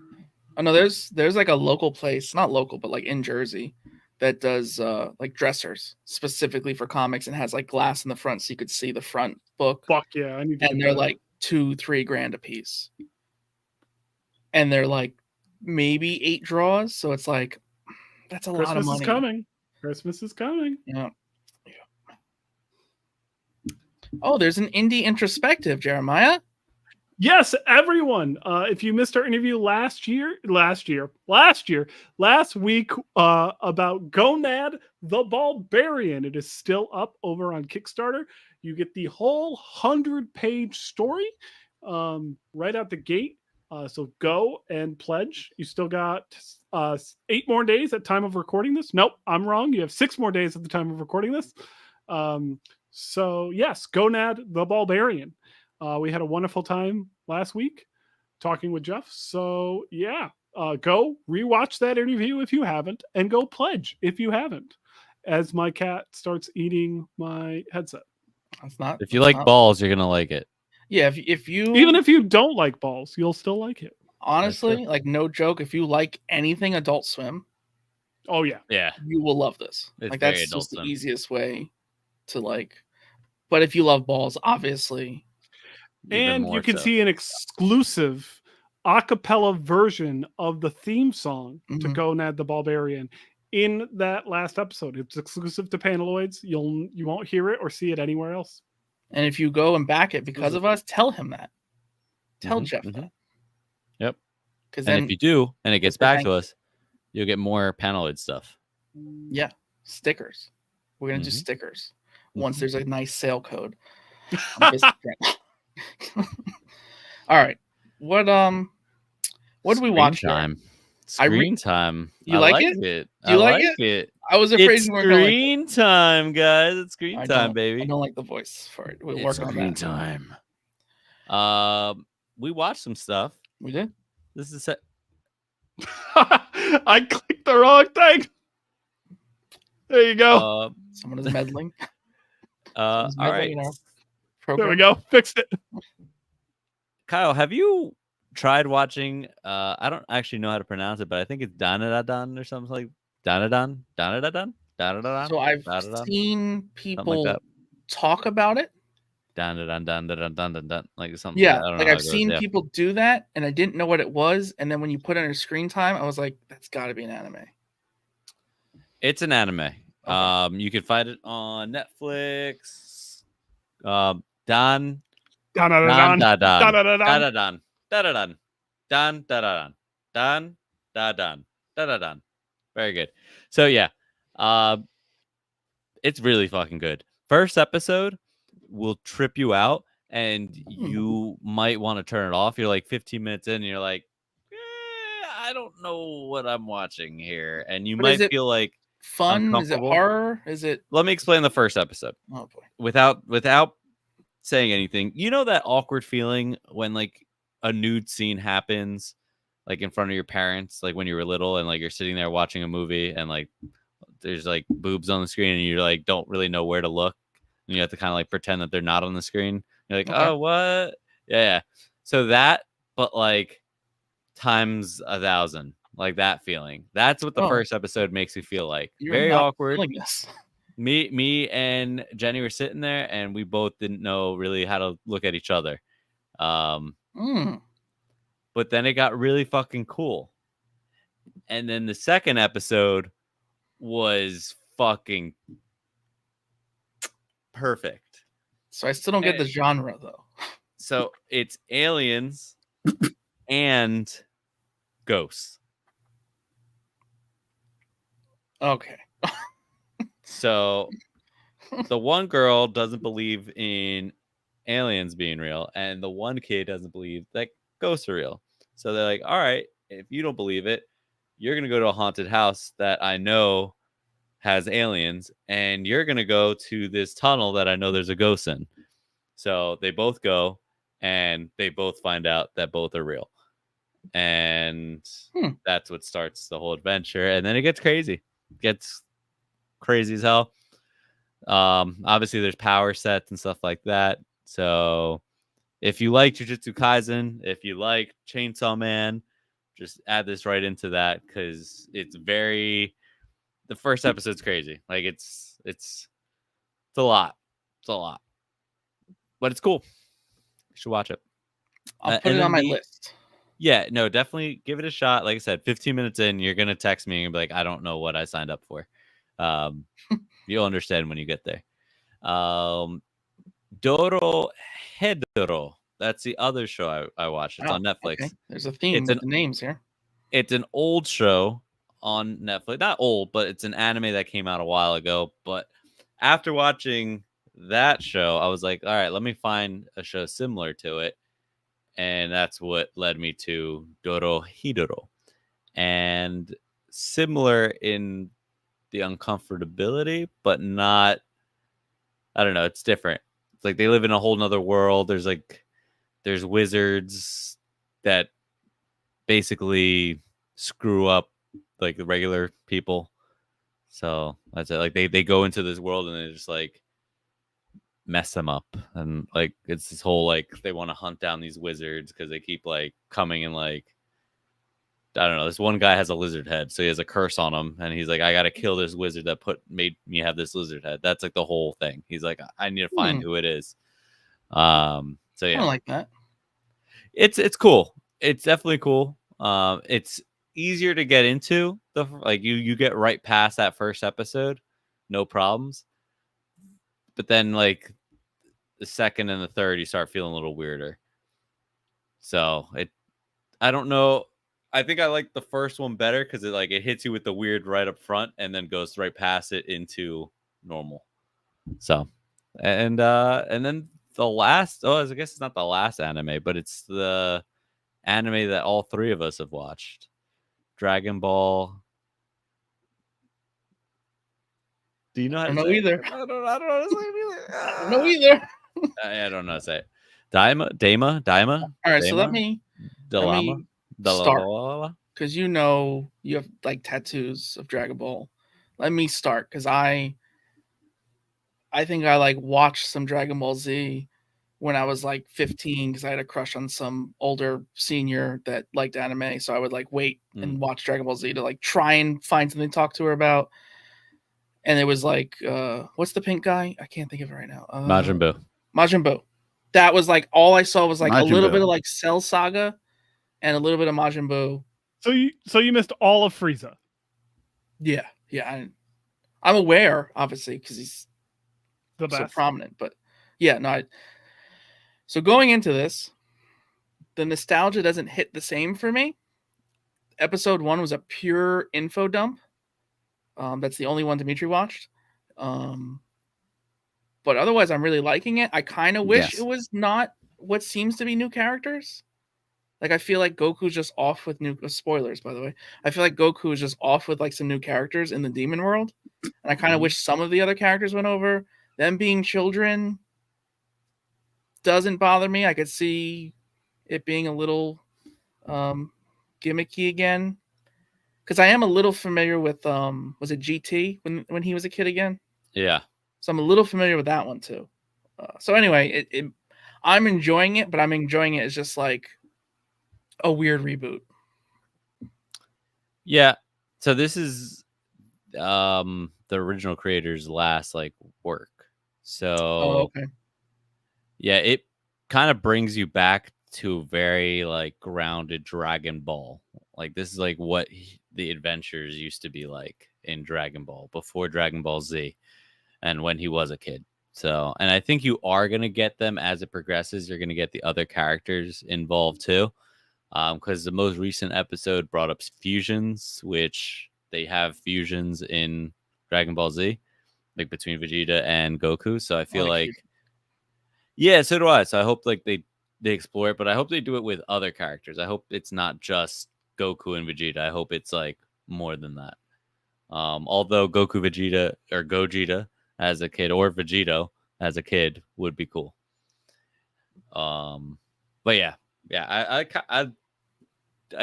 Oh no, there's like a local place, not local, but like in Jersey, that does like dressers specifically for comics and has like glass in the front so you could see the front book. Fuck yeah, I need to. And get they're that. like $2-3 grand a piece. And they're like maybe 8 draws, so it's like that's a lot of Christmas money. is coming. Christmas is coming. Yeah. Oh, there's an indie introspective, Jeremiah. Yes, everyone. If you missed our interview last week about Gonad the Barbarian, it is still up over on Kickstarter. You get the whole 100-page story right out the gate. So go and pledge. You still got 8 more days at time of recording this. Nope, I'm wrong. You have 6 more days at the time of recording this. So yes, Gonad the Barbarian. We had a wonderful time last week talking with Jeff. So yeah, go rewatch that interview if you haven't, and go pledge if you haven't, as my cat starts eating my headset. That's not. If you like balls, you're gonna like it. Yeah, if you Even if you don't like balls, you'll still like it. honestly, like no joke, if you like anything Adult Swim, Oh yeah, Yeah. you will love this. It's Like very that's Adult just the Swim. easiest way to like. But if you love balls, obviously. Even and more you can so. see an exclusive a cappella version of the theme song to Mhm. Gonad the Barbarian in that last episode. It's exclusive to Panaloids. You won't hear it or see it anywhere else. And if you go and back it because of us, tell him that. Tell Mhm, Jeff mhm. that. Yep. Because And then, if you do, and it gets it's a back thank to you. us, you'll get more Panaloid stuff. Yeah, stickers. We're gonna do Mhm. stickers once Mhm. there's a nice sale code. on Vistaprint. All right. What do we watch here? Time. I re- Screen time. You I like like it? it. Do you I like like it. I was afraid It's you weren't gonna like it. screen time, guys. It's screen I time, don't- baby. I don't like the voice for it. We'll It's work on screen that. time. We watched some stuff. We did. This is set. I clicked the wrong thing. There you go. Someone is meddling. All meddling right. in our There program. we go. Fixed it. Kyle, have you tried watching? I don't actually know how to pronounce it, but I think it's Danadadon or something like Danadon. So I've seen people that. talk about it. Danadon, like something. Yeah, I don't know like how I've it goes, seen yeah. people do that, and I didn't know what it was. And then when you put it under screen time, I was like, "That's got to be an anime." It's an anime. Okay. You can find it on Netflix. Dan Dun-dun-dun-dun. da dan Dun-dun-dun-dun. da da dan dan da da dan da dan da da dan. Very good. So yeah, it's really fucking good. First episode will trip you out, and you might want to turn it off. You're like 15 minutes in, and you're like, I don't know what I'm watching here, and you But might is it feel like fun? Is it uncomfortable. horror? Is it? Let me explain the first episode Oh boy. without saying anything. You know that awkward feeling when like a nude scene happens like in front of your parents, like when you were little, and like you're sitting there watching a movie and like there's like boobs on the screen and you like don't really know where to look, and you have to kind of like pretend that they're not on the screen. You're like, Okay. oh, what? Yeah. So that, but like times 1,000, like that feeling. That's what the Oh. first episode makes me feel like. You're Very not awkward. feeling this. Me and Jenny were sitting there, and we both didn't know really how to look at each other. But then it got really fucking cool. And then the second episode was fucking perfect. So I still don't get the genre though. So it's aliens and ghosts. Okay. So the one girl doesn't believe in aliens being real, and the one kid doesn't believe that ghosts are real. So they're like, all right, if you don't believe it, you're going to go to a haunted house that I know has aliens, and you're going to go to this tunnel that I know there's a ghost in. So they both go, and they both find out that both are real. And that's what starts the whole adventure. And then it gets crazy. It gets crazy as hell. Obviously there's power sets and stuff like that. So if you like Jujutsu Kaisen, if you like Chainsaw Man, just add this right into that, because it's very, the first episode's crazy. Like it's a lot. It's a lot. But it's cool. You should watch it. I'll put it on my list. Yeah, no, definitely give it a shot. Like I said, 15 minutes in, you're gonna text me and be like, I don't know what I signed up for. Um, you'll understand when you get there. Doro Hedoro. That's the other show I watched. It's Oh, on Netflix. okay. There's a theme It's with the names here. It's an old show on Netflix. Not old, but it's an anime that came out a while ago. But after watching that show, I was like, all right, let me find a show similar to it. And that's what led me to Doro Hidoro. And similar in the uncomfortability, but not, I don't know, it's different. It's like they live in a whole nother world. There's wizards that basically screw up like the regular people. So that's it. Like they go into this world and they just like mess them up. And like it's this whole like they want to hunt down these wizards because they keep like coming and like I don't know. This one guy has a lizard head, so he has a curse on him, and he's like, "I gotta kill this wizard that made me have this lizard head." That's like the whole thing. He's like, "I need to find who it is." So I yeah, don't like that. it's cool. It's definitely cool. It's easier to get into like you get right past that first episode, no problems. But then like the second and the third, you start feeling a little weirder. So I don't know. I think I like the first one better because it hits you with the weird right up front and then goes right past it into normal. So and then the last I guess it's not the last anime, but it's the anime that all three of us have watched. Dragon Ball. Do you know how I to don't know say either. it? I don't know how to say it either. I don't know either. I don't know how to say it. Daima. All right, so let Daima? me Dalama. start Dalalala? because you have like tattoos of Dragon Ball. Let me start because I think I like watched some Dragon Ball Z when I was like 15 because I had a crush on some older senior that liked anime. So I would like wait and watch Dragon Ball Z to like try and find something to talk to her about. And it was like, what's the pink guy? I can't think of it right now. Majin Buu. Majin Buu. That was like all I saw was like Majin a little Buu. bit of like Cell Saga and a little bit of Majin Buu. So you missed all of Frieza. Yeah. I'm aware, obviously, because he's The so best. prominent. But yeah, no. So going into this, the nostalgia doesn't hit the same for me. Episode 1 was a pure info dump. That's the only one Dimitri watched. But otherwise, I'm really liking it. I kind of wish Yes. it was not what seems to be new characters. Like, I feel like Goku's just off with new spoilers, by the way. I feel like Goku is just off with like some new characters in the demon world. And I kind of wish some of the other characters went over. Them being children doesn't bother me. I could see it being a little gimmicky again. Because I am a little familiar with was it GT when he was a kid again? Yeah. So I'm a little familiar with that one too. So anyway, I'm enjoying it, but I'm enjoying it as just like a weird reboot. Yeah. So this is the original creator's last like work. So okay. yeah, it kind of brings you back to very like grounded Dragon Ball. Like this is like what the adventures used to be like in Dragon Ball before Dragon Ball Z and when he was a kid. So, and I think you are going to get them as it progresses. You're going to get the other characters involved too. Because the most recent episode brought up fusions, which they have fusions in Dragon Ball Z, like between Vegeta and Goku. So I feel like yeah, so do I. So I hope like they explore it, but I hope they do it with other characters. I hope it's not just Goku and Vegeta. I hope it's like more than that. Although Goku Vegeta or Gogeta as a kid or Vegito as a kid would be cool. But yeah, I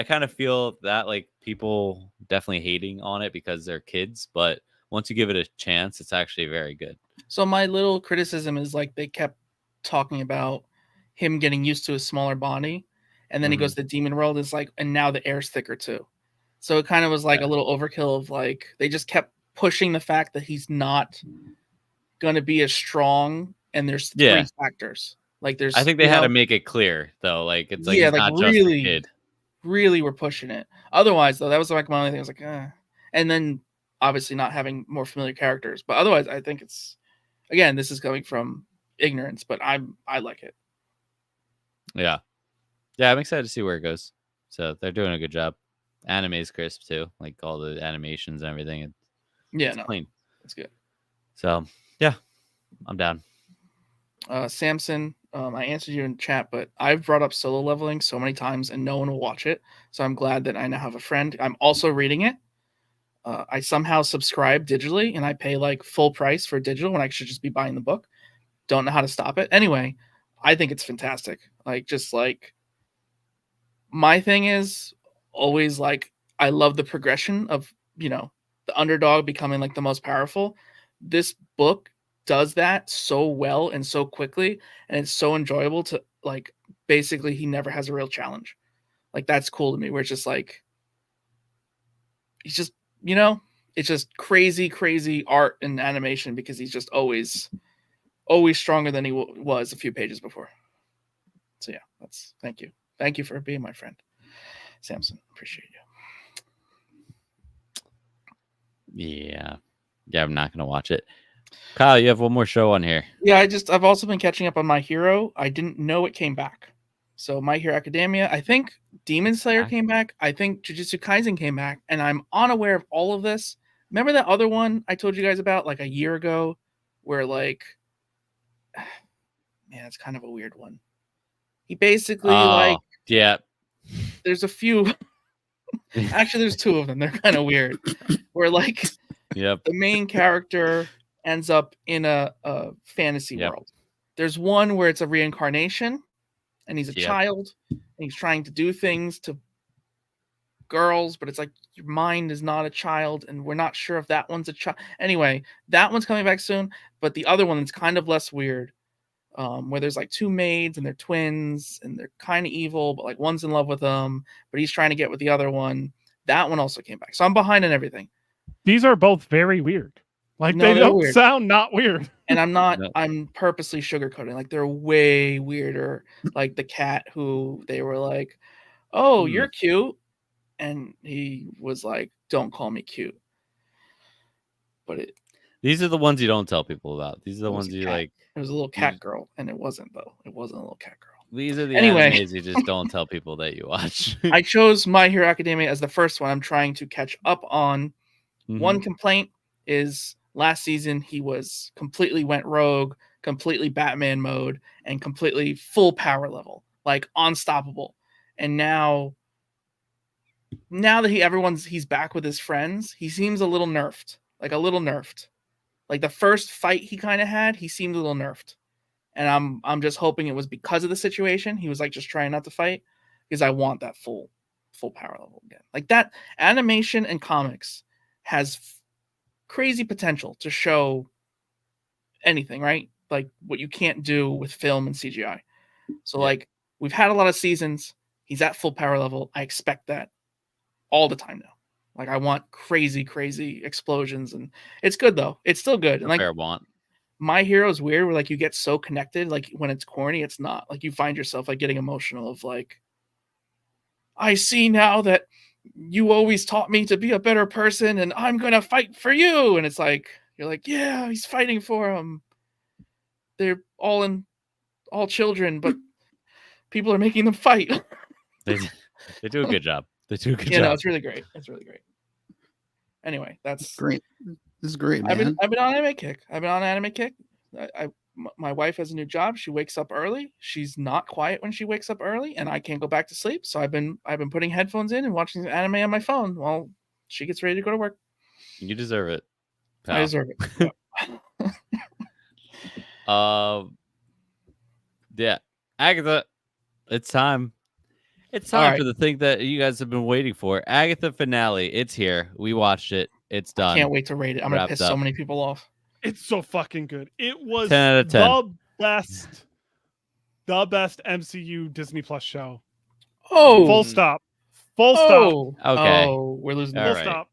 kind of feel that like people definitely hating on it because they're kids, but once you give it a chance, it's actually very good. So my little criticism is like they kept talking about him getting used to a smaller body, and then he goes to the demon world. Is like, and now the air's thicker too. So it kind of was like a little overkill of like they just kept pushing the fact that he's not going to be as strong, and there's three factors. Like there's, I think they had to make it clear though. Like it's like it's not really, just a kid. Really, we're pushing it. Otherwise, though, that was like my only thing. I was like, and then obviously not having more familiar characters. But otherwise, I think it's, again, this is coming from ignorance, but I like it. Yeah. I'm excited to see where it goes. So they're doing a good job. Anime is crisp too, like all the animations and everything. It's clean. It's good. So yeah, I'm down. Samson, I answered you in chat, but I've brought up Solo Leveling so many times and no one will watch it. So I'm glad that I now have a friend. I'm also reading it. I somehow subscribe digitally and I pay like full price for digital when I should just be buying the book. Don't know how to stop it. Anyway, I think it's fantastic. Like, just like, my thing is always like, I love the progression of, the underdog becoming like the most powerful. This book does that so well and so quickly, and it's so enjoyable to, like, basically he never has a real challenge. Like, that's cool to me, where it's just like, he's just, it's just crazy art and animation because he's just always stronger than he was a few pages before. So yeah, thank you for being my friend, Samson. Appreciate you. Yeah, I'm not gonna watch it. Kyle, you have one more show on here. Yeah, I've also been catching up on My Hero. I didn't know it came back. So My Hero Academia, I think Demon Slayer came back. I think Jujutsu Kaisen came back, and I'm unaware of all of this. Remember that other one I told you guys about like a year ago, where like, man, it's kind of a weird one. He basically there's a few. Actually, there's two of them. They're kind of weird. Where like, the main character ends up in a fantasy world. There's one where it's a reincarnation, and he's a child, and he's trying to do things to girls, but it's like your mind is not a child, and we're not sure if that one's a child. Anyway, that one's coming back soon. But the other one is kind of less weird. Where there's like two maids and they're twins and they're kind of evil, but like one's in love with them, but he's trying to get with the other one. That one also came back. So I'm behind in everything. These are both very weird. Like, they don't sound not weird. And I'm not, I'm purposely sugarcoating. Like, they're way weirder. Like the cat who they were like, oh, you're cute. And he was like, don't call me cute. But these are the ones you don't tell people about. These are the ones you like. It was a little cat girl, and it wasn't, though. It wasn't a little cat girl. These are the animes you just don't tell people that you watch. I chose My Hero Academia as the first one I'm trying to catch up on. One complaint is last season he completely went rogue, completely Batman mode, and completely full power level, like unstoppable. And now that he's back with his friends, he seems a little nerfed. Like the first fight he kind of had, he seemed a little nerfed. And I'm just hoping it was because of the situation. He was like just trying not to fight, because I want that full power level again. Like, that animation and comics has crazy potential to show anything, right? Like what you can't do with film and CGI. So like, we've had a lot of seasons. He's at full power level. I expect that all the time now. Like, I want crazy explosions, and it's good though. It's still good. And like, fair want. My Hero is weird, where like you get so connected. Like, when it's corny, it's not. Like, you find yourself like getting emotional of like, I see now that you always taught me to be a better person, and I'm gonna fight for you. And it's like, you're like, yeah, he's fighting for him. They're all children, but people are making them fight. They do a good job. They do a good job. No, it's really great. It's really great. Anyway, that's great. This is great, man. I've been on anime kick. My wife has a new job. She wakes up early. She's not quiet when she wakes up early, and I can't go back to sleep. So I've been putting headphones in and watching anime on my phone while she gets ready to go to work. You deserve it, pal. I deserve it. Yeah, Agatha, it's time. It's time for the thing that you guys have been waiting for. Agatha finale. It's here. We watched it. It's done. I can't wait to rate it. I'm going to piss so many people off. It's so fucking good. It was 10 out of 10. the best MCU Disney Plus show. Oh. Full stop. Stop. Okay. Oh, we're losing. Full stop.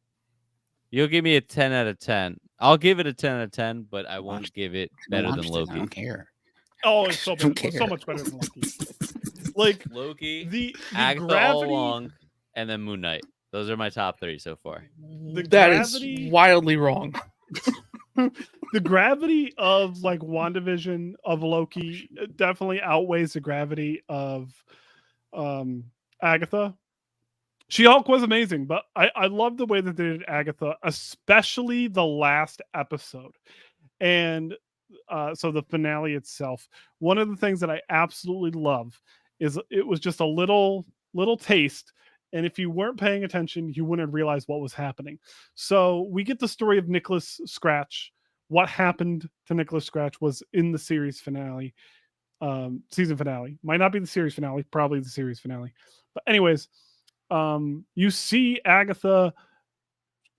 You'll give me a 10 out of 10. I'll give it a 10 out of 10, but I won't give it better than Loki. I don't care. Oh, it's so much better than Loki. Like Loki, the Agatha gravity, All Along, and then Moon Knight. Those are my top 3 so far. That is gravity- wildly wrong. The gravity of like WandaVision, of Loki, definitely outweighs the gravity of Agatha. She-Hulk was amazing, but I love the way that they did Agatha, especially the last episode. And so the finale itself. One of the things that I absolutely love is it was just a little taste. And if you weren't paying attention, you wouldn't realize what was happening. So we get the story of Nicholas Scratch. What happened to Nicholas Scratch was in the series finale, season finale. Might not be the series finale, probably the series finale. But anyways, you see Agatha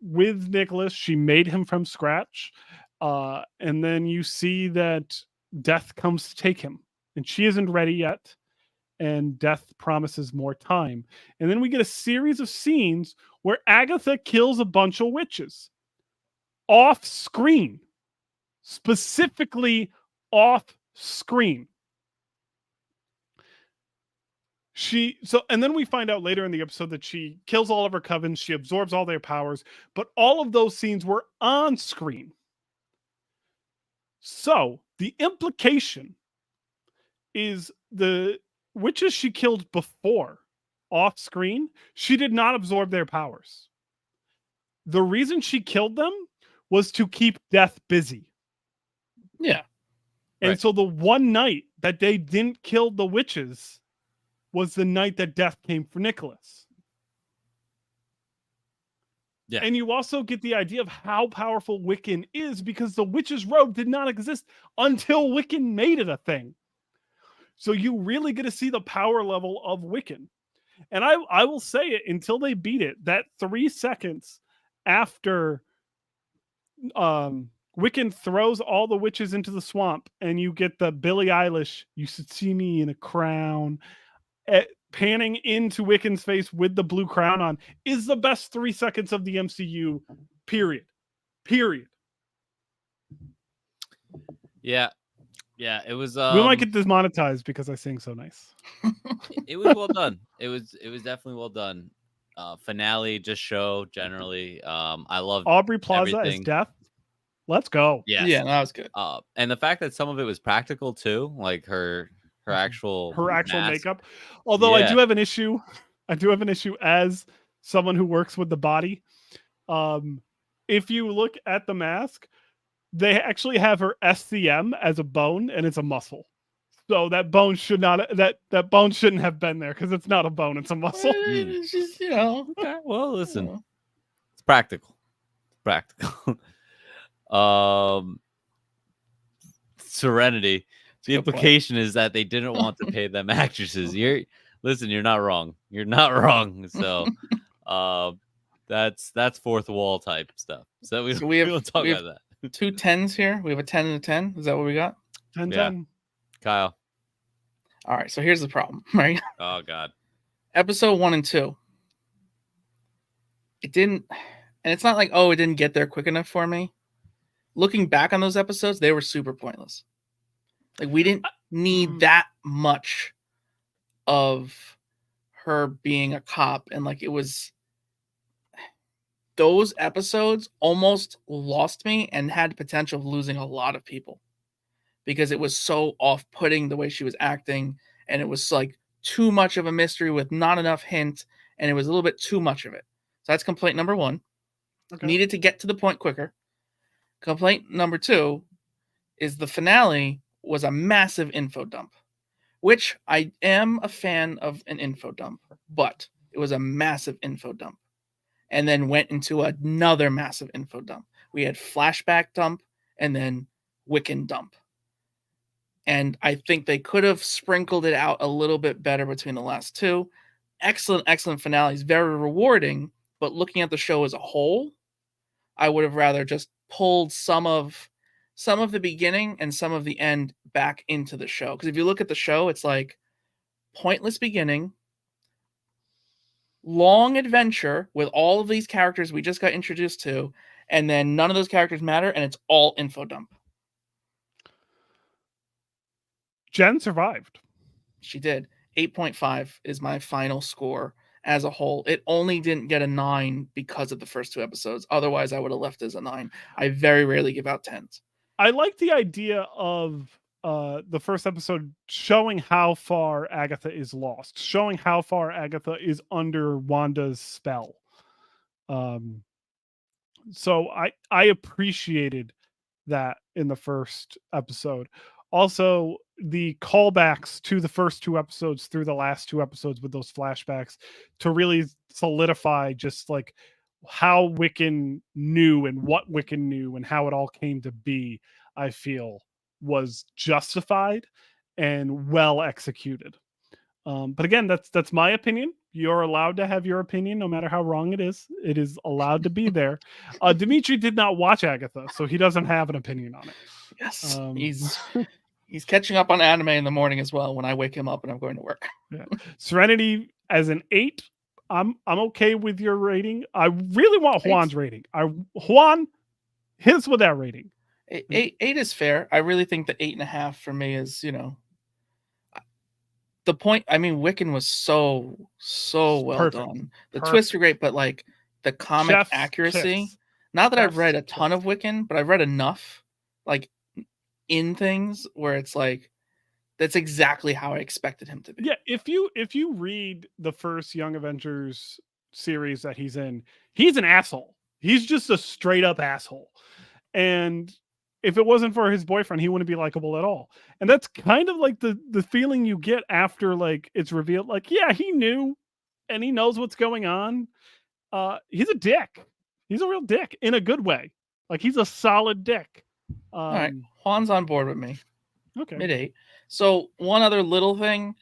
with Nicholas. She made him from scratch. And then you see that Death comes to take him, and she isn't ready yet. And Death promises more time. And then we get a series of scenes where Agatha kills a bunch of witches off screen, specifically off screen. And then we find out later in the episode that she kills all of her covens, she absorbs all their powers, but all of those scenes were on screen. So the implication is the witches she killed before off screen, she did not absorb their powers. The reason she killed them was to keep Death busy. Yeah. And Right. so the one night that they didn't kill the witches was the night that Death came for Nicholas. Yeah. And you also get the idea of how powerful Wiccan is, because the Witch's Robe did not exist until Wiccan made it a thing. So you really get to see the power level of Wiccan. And I will say it until they beat it, that 3 seconds after Wiccan throws all the witches into the swamp and you get the Billie Eilish, "You should see me in a crown," panning into Wiccan's face with the blue crown on, is the best 3 seconds of the MCU, period. Yeah. Yeah, it was We might get demonetized because I sing so nice. it was well done. It was definitely well done. Finale, just show generally. I love Aubrey Plaza everything. as Death. Let's go. Yes. Yeah, no, that was good. And the fact that some of it was practical too, like her actual mask. Makeup. Although I Yeah. do have an issue. As someone who works with the body. If you look at the mask, they actually have her SCM as a bone, and it's a muscle. So that bone should not that bone shouldn't have been there, because it's not a bone, it's a muscle. It's just, you know. Okay, well, listen, Oh. it's practical. Serenity. The Good point. implication is that they didn't want to pay them actresses. You're not wrong. You're not wrong. So, that's fourth wall type stuff. So we don't talk about that. 2 10s here. We have a 10 and a 10. Is that what we got? 10-10. Yeah. Kyle. All right. So here's the problem, right? Oh God. Episode 1 and 2. It didn't, and it's not like, oh, it didn't get there quick enough for me. Looking back on those episodes, they were super pointless. Like, we didn't need that much of her being a cop, and like, it was, those episodes almost lost me and had potential of losing a lot of people, because it was so off-putting the way she was acting, and it was like too much of a mystery with not enough hint, and it was a little bit too much of it. So that's complaint number 1. Okay. Needed to get to the point quicker. Complaint number 2 is the finale was a massive info dump, which I am a fan of an info dump, but it was a massive info dump, and then went into another massive info dump. We had flashback dump and then Wiccan dump. And I think they could have sprinkled it out a little bit better between the last 2. Excellent finales, very rewarding, but looking at the show as a whole, I would have rather just pulled some of the beginning and some of the end back into the show. Because if you look at the show, it's like pointless beginning, long adventure with all of these characters we just got introduced to, and then none of those characters matter, and it's all info dump. Jen survived. She did. 8.5 is my final score as a whole. It only didn't get a 9 because of the first 2 episodes. Otherwise, I would have left it as a 9. I very rarely give out 10s. I like the idea of the first episode showing how far Agatha is lost, showing how far Agatha is under Wanda's spell. So I appreciated that in the first episode. Also, the callbacks to the first 2 episodes through the last 2 episodes with those flashbacks to really solidify just like how Wiccan knew and what Wiccan knew and how it all came to be, I feel was justified and well executed. But again, that's my opinion. You're allowed to have your opinion, no matter how wrong it is. It is allowed to be there. Dimitri did not watch Agatha, so he doesn't have an opinion on it. Yes, he's catching up on anime in the morning as well when I wake him up and I'm going to work. Yeah. Serenity as an 8. I'm okay with your rating. I really want Juan's rating. Juan, hit us with that rating. 8 is fair. I really think the 8.5 for me is, the point. I mean, Wiccan was so well done. The twists are great, but like the comic accuracy. Not that I've read a ton of Wiccan, but I've read enough, like in things where it's like that's exactly how I expected him to be. Yeah, if you read the first Young Avengers series that he's in, he's an asshole. He's just a straight up asshole. And if it wasn't for his boyfriend, he wouldn't be likable at all. And that's kind of like the feeling you get after like it's revealed, like, yeah, he knew and he knows what's going on. He's a dick. He's a real dick in a good way. Like he's a solid dick. All right. Juan's on board with me. Okay. Mid 8. So one other little thing,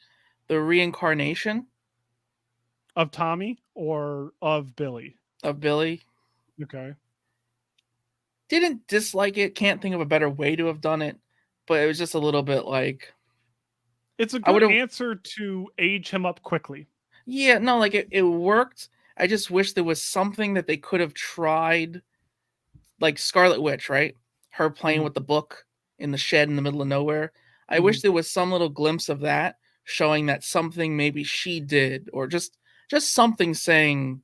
the reincarnation of Tommy or of Billy? Of Billy. Okay. Didn't dislike it. Can't think of a better way to have done it, but it was just a little bit like. It's a good answer to age him up quickly. Yeah, no, like it worked. I just wish there was something that they could have tried, like Scarlet Witch, right? Her playing with the book in the shed in the middle of nowhere. I wish there was some little glimpse of that, showing that something maybe she did, or just something saying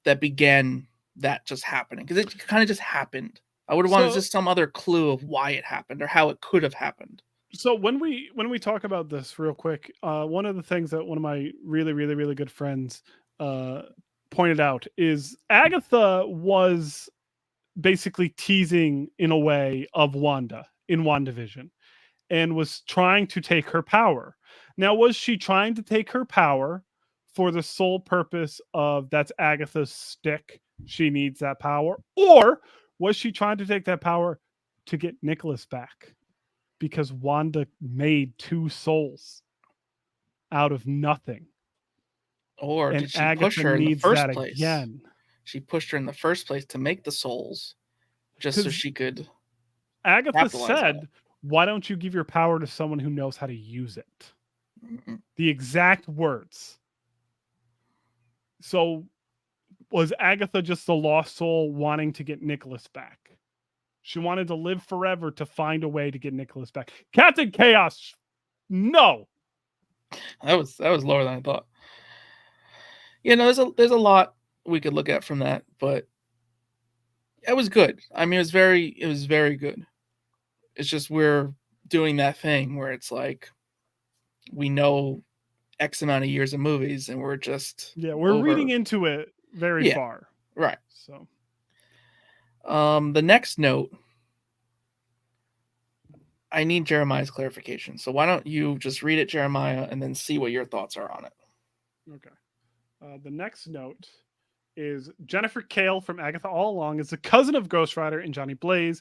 that began that just happening, because it kind of just happened. I would have wanted just some other clue of why it happened or how it could have happened. So when we talk about this real quick, one of the things that one of my really good friends pointed out is Agatha was basically teasing in a way of Wanda in WandaVision and was trying to take her power. Now, was she trying to take her power for the sole purpose of that's Agatha's stick? She needs that power. Or was she trying to take that power to get Nicholas back? Because Wanda made 2 souls out of nothing. Or did she push her in the first place? Again. She pushed her in the first place to make the souls just so she could. Agatha said, why don't you give your power to someone who knows how to use it? The exact words. So was Agatha just a lost soul wanting to get Nicholas back? She wanted to live forever to find a way to get Nicholas back. Captain Chaos, no. That was lower than I thought. There's a lot we could look at from that, but it was good. I mean, it was very good. It's just we're doing that thing where it's like we know X amount of years of movies, and we're just we're reading into it very far, right? So, the next note, I need Jeremiah's clarification. So why don't you just read it, Jeremiah, and then see what your thoughts are on it? Okay. The next note is Jennifer Kale from Agatha All Along is the cousin of Ghost Rider and Johnny Blaze.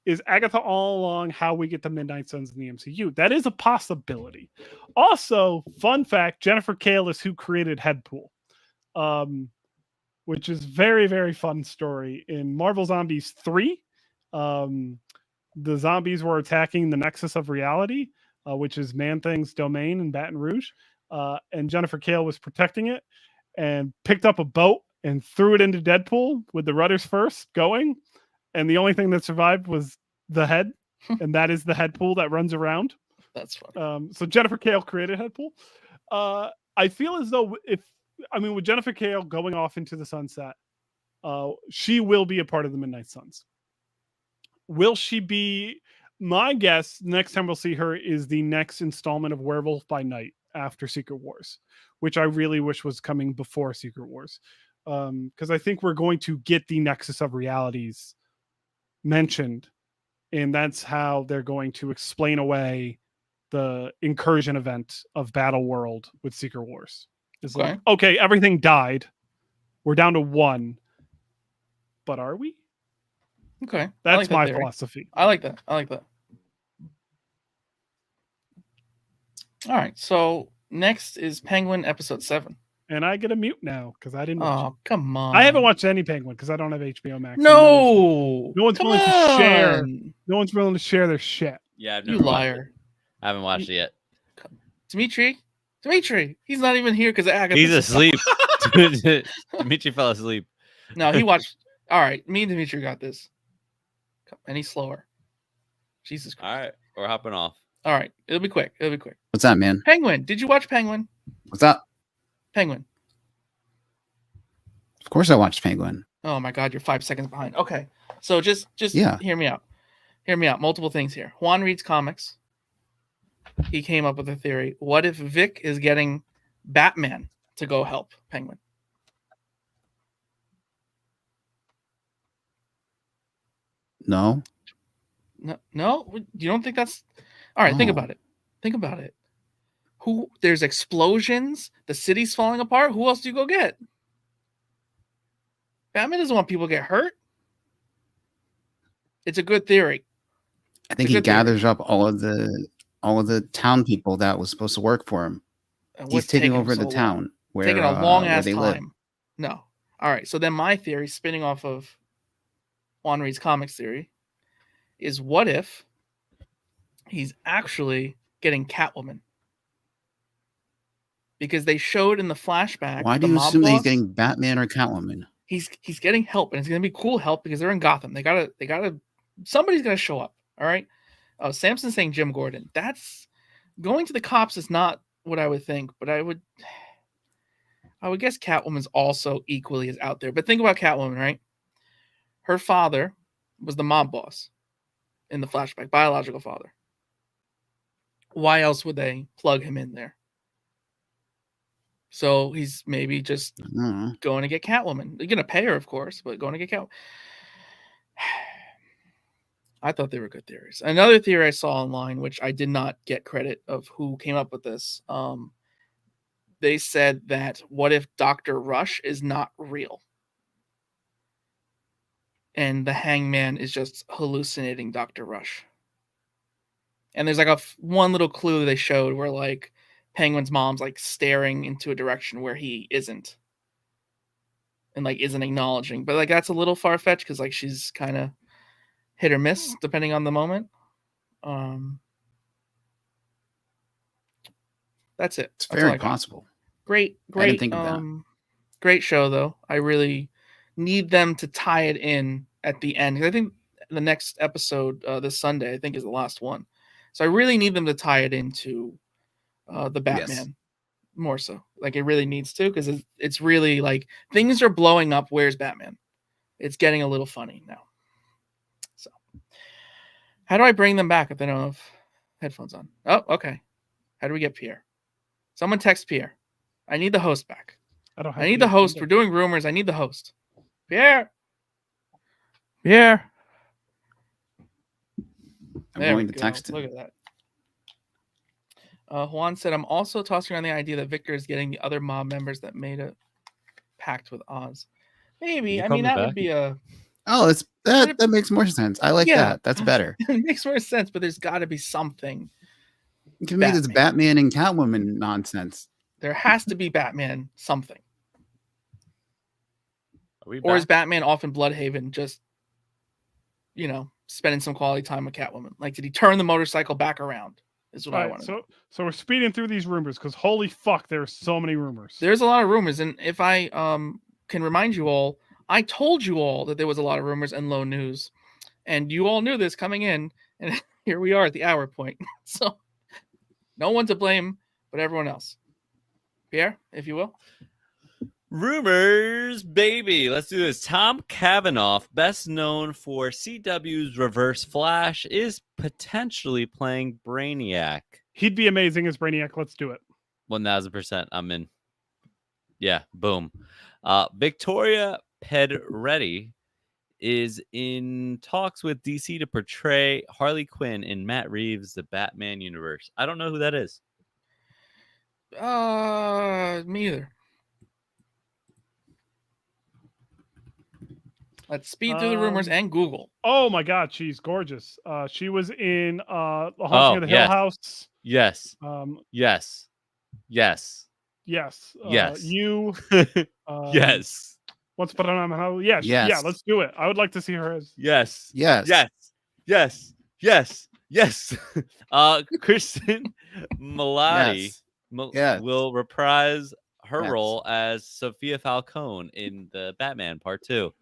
Is Agatha All Along how we get the Midnight Suns in the MCU? That is a possibility. Also, fun fact, Jennifer Kale is who created Headpool, which is very, very fun story. In Marvel Zombies 3, the zombies were attacking the Nexus of Reality, which is Man-Thing's domain in Baton Rouge, and Jennifer Kale was protecting it and picked up a boat and threw it into Deadpool with the rudders first going. And the only thing that survived was the head. And that is the Headpool that runs around. That's fun. So Jennifer Kale created Headpool. I feel as though if with Jennifer Kale going off into the sunset, she will be a part of the Midnight Suns. Will she be? My guess, next time we'll see her is the next installment of Werewolf by Night after Secret Wars, which I really wish was coming before Secret Wars. Because I think we're going to get the Nexus of Realities mentioned, and that's how they're going to explain away the incursion event of Battle World with Secret Wars. It's like, okay, everything died. We're down to 1. But are we? Okay. That's my philosophy. I like that. All right. So next is Penguin episode 7. And I get a mute now because I didn't watch it. Come on. I haven't watched any Penguin because I don't have HBO Max. No. No one's willing to share. No one's willing to share their shit. Yeah, I've you never liar. I haven't watched it yet. Dimitri, he's not even here because Agatha. He's asleep. Dimitri fell asleep. No, he watched. All right, me and Dimitri got this. Any slower? Jesus Christ. All right, we're hopping off. All right, it'll be quick. What's that, man? Penguin. Did you watch Penguin? What's that? Penguin. Of course I watched Penguin. Oh my God, you're 5 seconds behind. Okay, so just Yeah. Hear me out. Multiple things here. Juan reads comics. He came up with a theory. What if Vic is getting Batman to go help Penguin? No. No. You don't think that's all right? No. Think about it. There's explosions. The city's falling apart. Who else do you go get? Batman doesn't want people to get hurt. It's a good theory. I think he gathers up all of the town people that was supposed to work for him. He's taking over the town where taking a long ass they time. live. No. All right. So then my theory, spinning off of Juan Reed's comics theory, is what if he's actually getting Catwoman? Because they showed in the flashback. Why do you assume that he's getting Batman or Catwoman? He's getting help, and it's gonna be cool help because they're in Gotham. They gotta somebody's gonna show up. All right. Samson's saying Jim Gordon. That's going to the cops is not what I would think, but I would guess Catwoman's also equally as out there. But think about Catwoman, right? Her father was the mob boss in the flashback, biological father. Why else would they plug him in there? So he's maybe just going to get Catwoman. They're going to pay her, of course, but going to get Catwoman. I thought they were good theories. Another theory I saw online, which I did not get credit of who came up with this. They said that what if Dr. Rush is not real? And the Hangman is just hallucinating Dr. Rush. And there's like one little clue they showed where like Penguin's mom's like staring into a direction where he isn't. And like isn't acknowledging. But like that's a little far-fetched because like she's kind of hit or miss depending on the moment. That's it. It's very possible. Great. I didn't think of that. Great show though. I really need them to tie it in at the end. I think the next episode this Sunday, I think, is the last one. So I really need them to tie it into the Batman more so. Like it really needs to because it's really like things are blowing up. Where's Batman? It's getting a little funny now. So how do I bring them back if they don't have headphones on? Oh, okay. How do we get Pierre? Someone text Pierre. I need the host back. I need the host. We're doing rumors. I need the host. Pierre. I'm going to text him. Look at that. Juan said, I'm also tossing around the idea that Victor is getting the other mob members that made a pact with Oz. Maybe. I mean, that would be a... Oh, that makes more sense. I like that. That's better. It makes more sense, but there's got to be something. Give me this Batman and Catwoman nonsense. There has to be Batman something. Or is Batman off in Bloodhaven just, spending some quality time with Catwoman? Like, did he turn the motorcycle back around? Is what I want to know. So we're speeding through these rumors because holy fuck, there are so many rumors. There's a lot of rumors, and if I can remind you all, I told you all that there was a lot of rumors and low news, and you all knew this coming in, and here we are at the hour point. So no one to blame but everyone else. Pierre, if you will. Rumors, baby. Let's do this. Tom Cavanaugh, best known for CW's Reverse Flash, is potentially playing Brainiac. He'd be amazing as Brainiac. Let's do it. 1000%. I'm in. Yeah, boom. Victoria Pedretti is in talks with DC to portray Harley Quinn in Matt Reeves' The Batman universe. I don't know who that is. Me either. Let's speed through the rumors and Google. Oh my God, she's gorgeous. She was in The Haunting of the Hill House. Yes. Yes. Yes. You. Yes. Once upon a time. Yeah. Yes. Yeah. Let's do it. I would like to see her as. Yes. Yes. Yes. Yes. Yes. Yes. Kristen Milotti will reprise her role as Sophia Falcone in the Batman Part 2.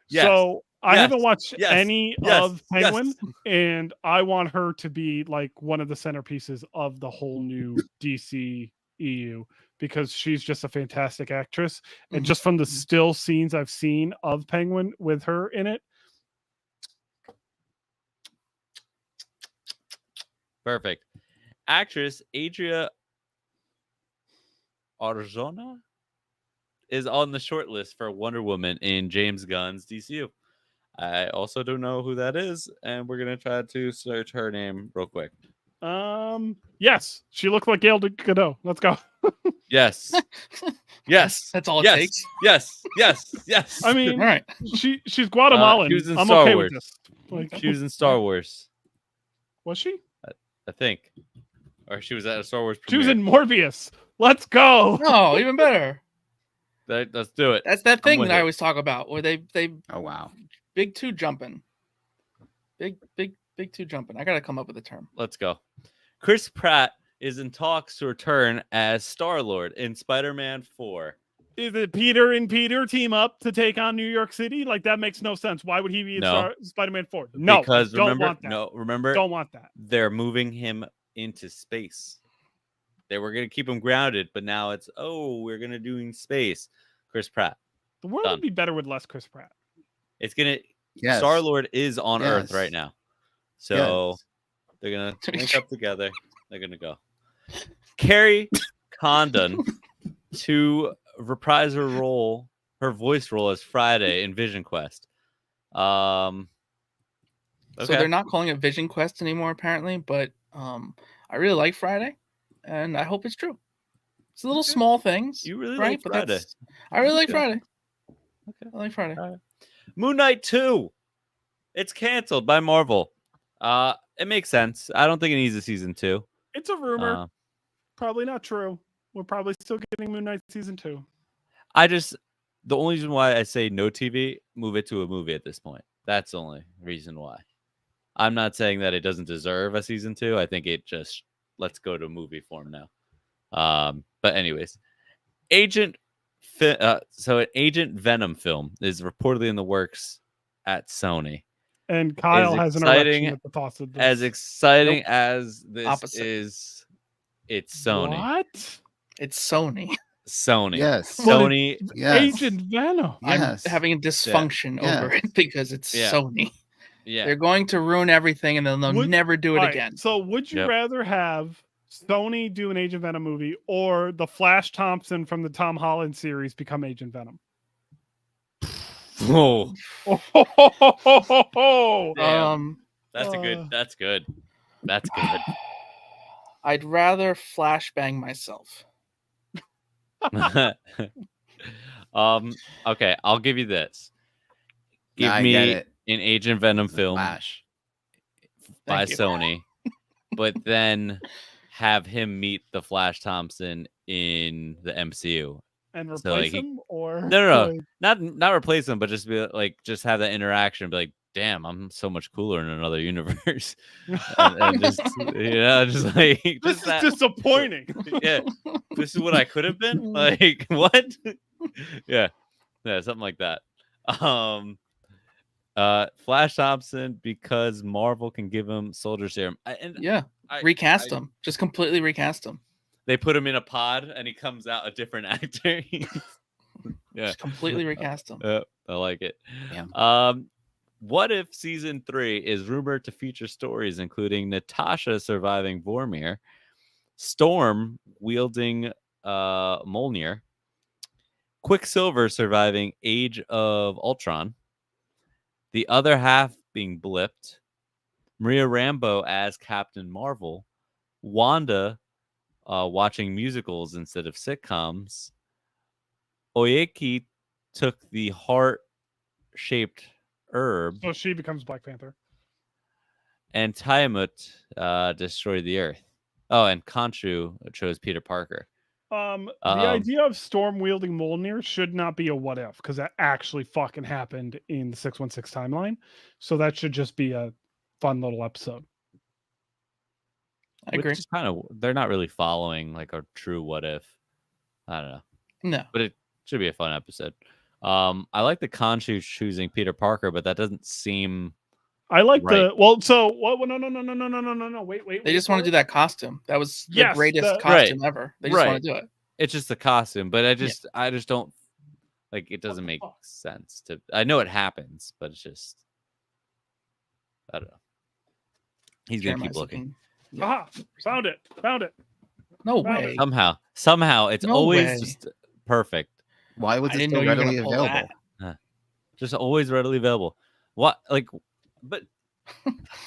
Yes. So I haven't watched any of Penguin, and I want her to be like one of the centerpieces of the whole new DC EU because she's just a fantastic actress. And just from the still scenes I've seen of Penguin with her in it. Perfect. Actress Adria Arjona is on the short list for Wonder Woman in James Gunn's DCU. I also don't know who that is, and we're gonna try to search her name real quick. Yes, she looked like Gail Gadot. Let's go. Yes. Yes. That's all it takes. Yes. Yes. Yes. I mean, all right. She's Guatemalan. She was in I'm Star okay Wars. with this. Like, She was in Star Wars, was she? I think, or she was at a Star Wars She was premiere. in Morbius. Let's go. Oh, even better. Let's do it. That's that thing with that I it. always talk about where they Oh wow. big two jumping. Big two jumping. I gotta come up with a term. Let's go. Chris Pratt is in talks to return as Star-Lord in Spider-Man 4. Is it Peter and Peter team up to take on New York City? Like that makes no sense. Why would he be in Spider-Man 4? No, because don't want that. remember, Don't want that. they're moving him into space. They were going to keep him grounded, but now it's we're going to do in space. Chris Pratt. The world would be better with less Chris Pratt. It's gonna. Yes. Star-Lord is on Earth right now, so Yes. they're gonna link up together. They're gonna go. Carrie Condon to reprise her voice role as Friday in Vision Quest. So they're not calling it Vision Quest anymore, apparently. But I really like Friday, and I hope it's true. It's little small things. You really right? like Friday. I really like Friday. Okay. I like Friday. All right. Moon Knight 2. It's canceled by Marvel. It makes sense. I don't think it needs a season 2. It's a rumor. Probably not true. We're probably still getting Moon Knight season 2. The only reason why I say no TV, move it to a movie at this point. That's the only reason why. I'm not saying that it doesn't deserve a season 2. I think it just let's go to movie form now. But anyways, an Agent Venom film is reportedly in the works at Sony. And Kyle has an erection at the thoughts of this. As exciting as this is, it's Sony. What? It's Sony. Sony. Yes. Sony. Yes. Agent Venom. Yes. I'm having a dysfunction over it because it's Sony. Yeah. They're going to ruin everything and then they'll never do it again. So would you rather have Sony do an Agent Venom movie or the Flash Thompson from the Tom Holland series become Agent Venom? Whoa. That's good. I'd rather flashbang myself. Okay, I'll give you this. Give me an Agent Venom film by Sony, but then have him meet the Flash Thompson in the MCU. And replace him, or no, not replace him, but just be like, just have that interaction. Be like, damn, I'm so much cooler in another universe. and just, just like this is disappointing. Yeah, this is what I could have been. Like what? yeah, something like that. Flash Thompson, because Marvel can give him Soldier Serum. Recast him. Just completely recast him. They put him in a pod and he comes out a different actor. Yeah. Just completely recast him. I like it. Yeah. What if season 3 is rumored to feature stories including Natasha surviving Vormir, Storm wielding Mjolnir, Quicksilver surviving Age of Ultron, the other half being blipped, Maria Rambeau as Captain Marvel, Wanda watching musicals instead of sitcoms, Oyeki took the heart-shaped herb, So she becomes Black Panther. and Tiamut destroyed the Earth. Oh, and Khonshu chose Peter Parker. The idea of Storm wielding Mjolnir should not be a what if, because that actually fucking happened in the 616 timeline. So that should just be a fun little episode. I agree. Which is kind of, they're not really following like a true what if. I don't know. No. But it should be a fun episode. I like the Khonshu choosing Peter Parker, but that doesn't seem I like right. so what? No. Wait. They just want to do that costume. That was the Yes, greatest the- costume ever. They just Right. want to do it. It's just the costume, but I just don't like it doesn't make sense to. I know it happens, but it's just I don't know. He's gonna keep Jeremiah's looking. Aha! Found it. No Found way. Somehow it's No always way. just perfect. Why was I it didn't so know you were readily gonna pull available? that. Just always readily available. What like but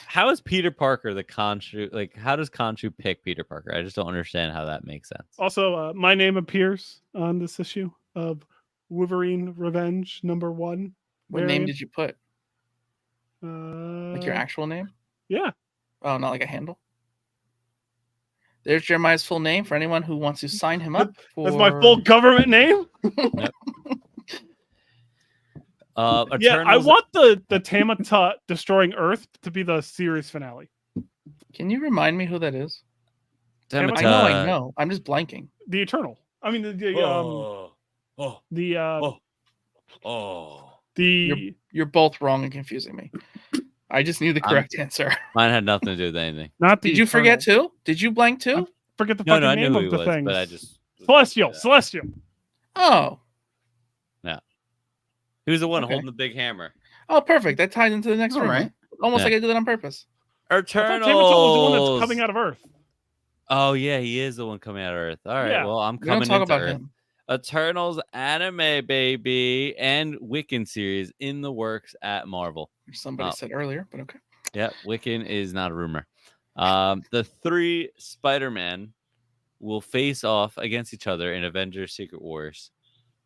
how is Peter Parker the Khonshu? Like, how does Khonshu pick Peter Parker? I just don't understand how that makes sense. Also, my name appears on this issue of Wolverine Revenge #1. What name did you put? you? Like your actual name? Yeah. Oh, not like a handle. There's Jeremiah's full name for anyone who wants to sign him up. That's my full government name. Yeah, I want the Tamata destroying Earth to be the series finale. Can you remind me who that is? Temata. I know. I'm just blanking. The Eternal. I mean You're both wrong and confusing me. I just need the correct answer. Mine had nothing to do with anything. not the Did you forget Eternal. too? Did you blank too? Forget the No, fucking I name knew of who he the was, things. but I just Celestial. Oh. He was the one Okay. holding the big hammer. Oh, perfect. That ties into the next All rumor. right. Almost Yeah. like I did it on purpose. I thought Tamata was the one that's Eternals. coming out of Earth. Oh yeah, he is the one coming out of Earth. All right, Yeah. well I'm We don't coming talk into about Earth. him. Eternals anime baby and Wiccan series in the works at Marvel. Somebody Oh. said earlier, but okay. Yeah, Wiccan is not a rumor. The 3 Spider-Man will face off against each other in Avengers Secret Wars.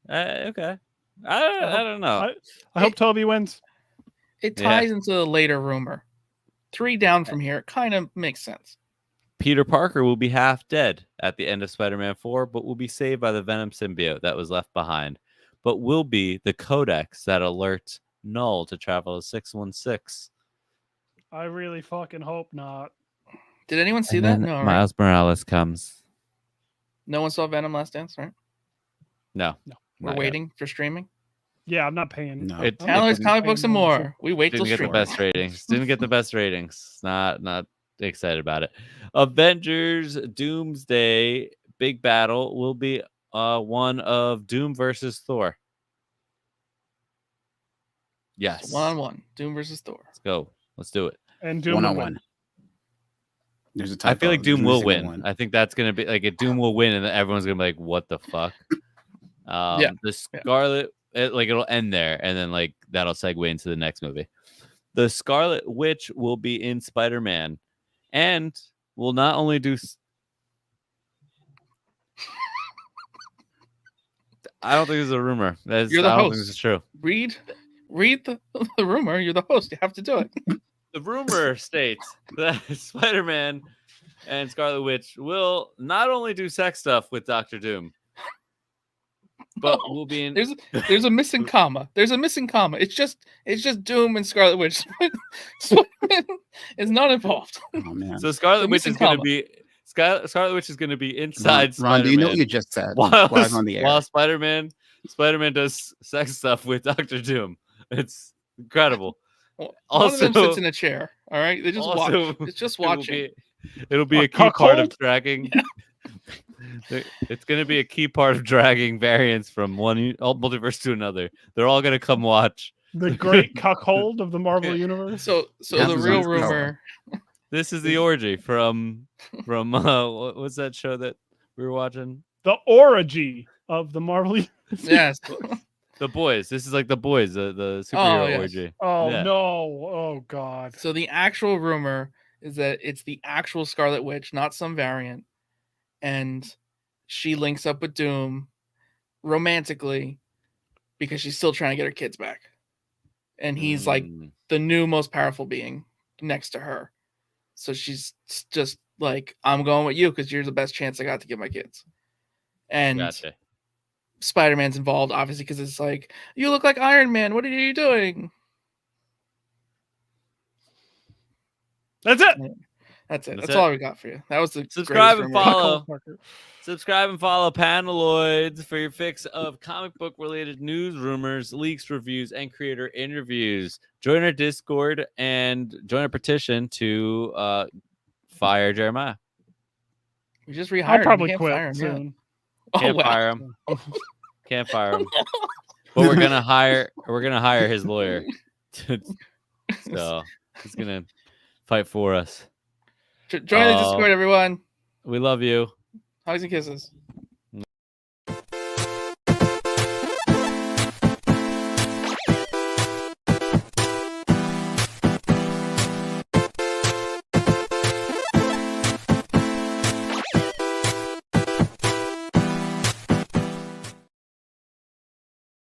Okay. I don't know. I hope Toby wins. It Yeah. ties into the later rumor. 3 down from here. It kind of makes sense. Peter Parker will be half dead at the end of Spider-Man 4, but will be saved by the Venom symbiote that was left behind, but will be the codex that alerts Null to travel to 616. I really fucking hope not. Did anyone see And that? then No, right? Miles Morales comes. No one saw Venom Last Dance, right? No. We're not yet. waiting for streaming. Yeah, I'm not paying. No. It I'm Talents, not comic books, and paying more. We wait till didn't get the streaming. best ratings. Didn't get the best ratings. Not excited about it. Avengers Doomsday big battle will be one of Doom versus Thor. Yes. 1-on-1. Doom versus Thor. Let's go. Let's do it. And Doom will win. 1-on-1. There's a I feel typo. like Doom Doom's will gonna win. I think that's gonna be like a Doom will win, and then everyone's gonna be like, "What the fuck?" The Scarlet, it'll end there, and then like that'll segue into the next movie. The Scarlet Witch will be in Spider-Man, and will not only do. I don't think this is a rumor. I You're the don't think host. this is true. Read the rumor. You're the host. You have to do it. The rumor states that Spider-Man and Scarlet Witch will not only do sex stuff with Doctor Doom, but No, will be in. There's a missing comma. There's a missing comma. It's just Doom and Scarlet Witch. Spider-Man is not involved. Oh man. So Scarlet The Witch is missing going to comma. be Scarlet Witch is going to be inside Ron, do you know what Spider-Man you just said? while, Live on the air. while Spider-Man does sex stuff with Doctor Doom. It's incredible. One of Also- them sits in a chair. All right, they just also, watch. It's just It will watching. be- It'll be A a key part of cuckold? tracking. It's going to be a key part of dragging variants from one multiverse to another. They're all going to come watch. The great cuckold of the Marvel universe. So the Happens real on rumor. This is the orgy from what's that show that we were watching? The orgy of the Marvel universe. Yes. The Boys. This is like The Boys, the superhero yes. orgy. Oh Yeah. no! Oh god! So the actual rumor is that it's the actual Scarlet Witch, not some variant, and she links up with Doom romantically because she's still trying to get her kids back, and he's like the new most powerful being next to her. So she's just like, I'm going with you because you're the best chance I got to get my kids. And Gotcha. Spider-Man's involved, obviously, because it's like, you look like Iron Man. What are you doing? That's it. That's it. That's That's it. all we got for you. That was the Subscribe greatest and rumor. follow. Cuckold fucker. Subscribe and follow Panaloids for your fix of comic book related news, rumors, leaks, reviews, and creator interviews. Join our Discord and join our petition to fire Jeremiah. We just rehired I'll him. probably We can't quit fire him yet. soon. Can't wow. fire him. Can't fire him. But we're gonna hire his lawyer. So he's gonna fight for us. Join the Discord, everyone. We love you. Hugs and kisses.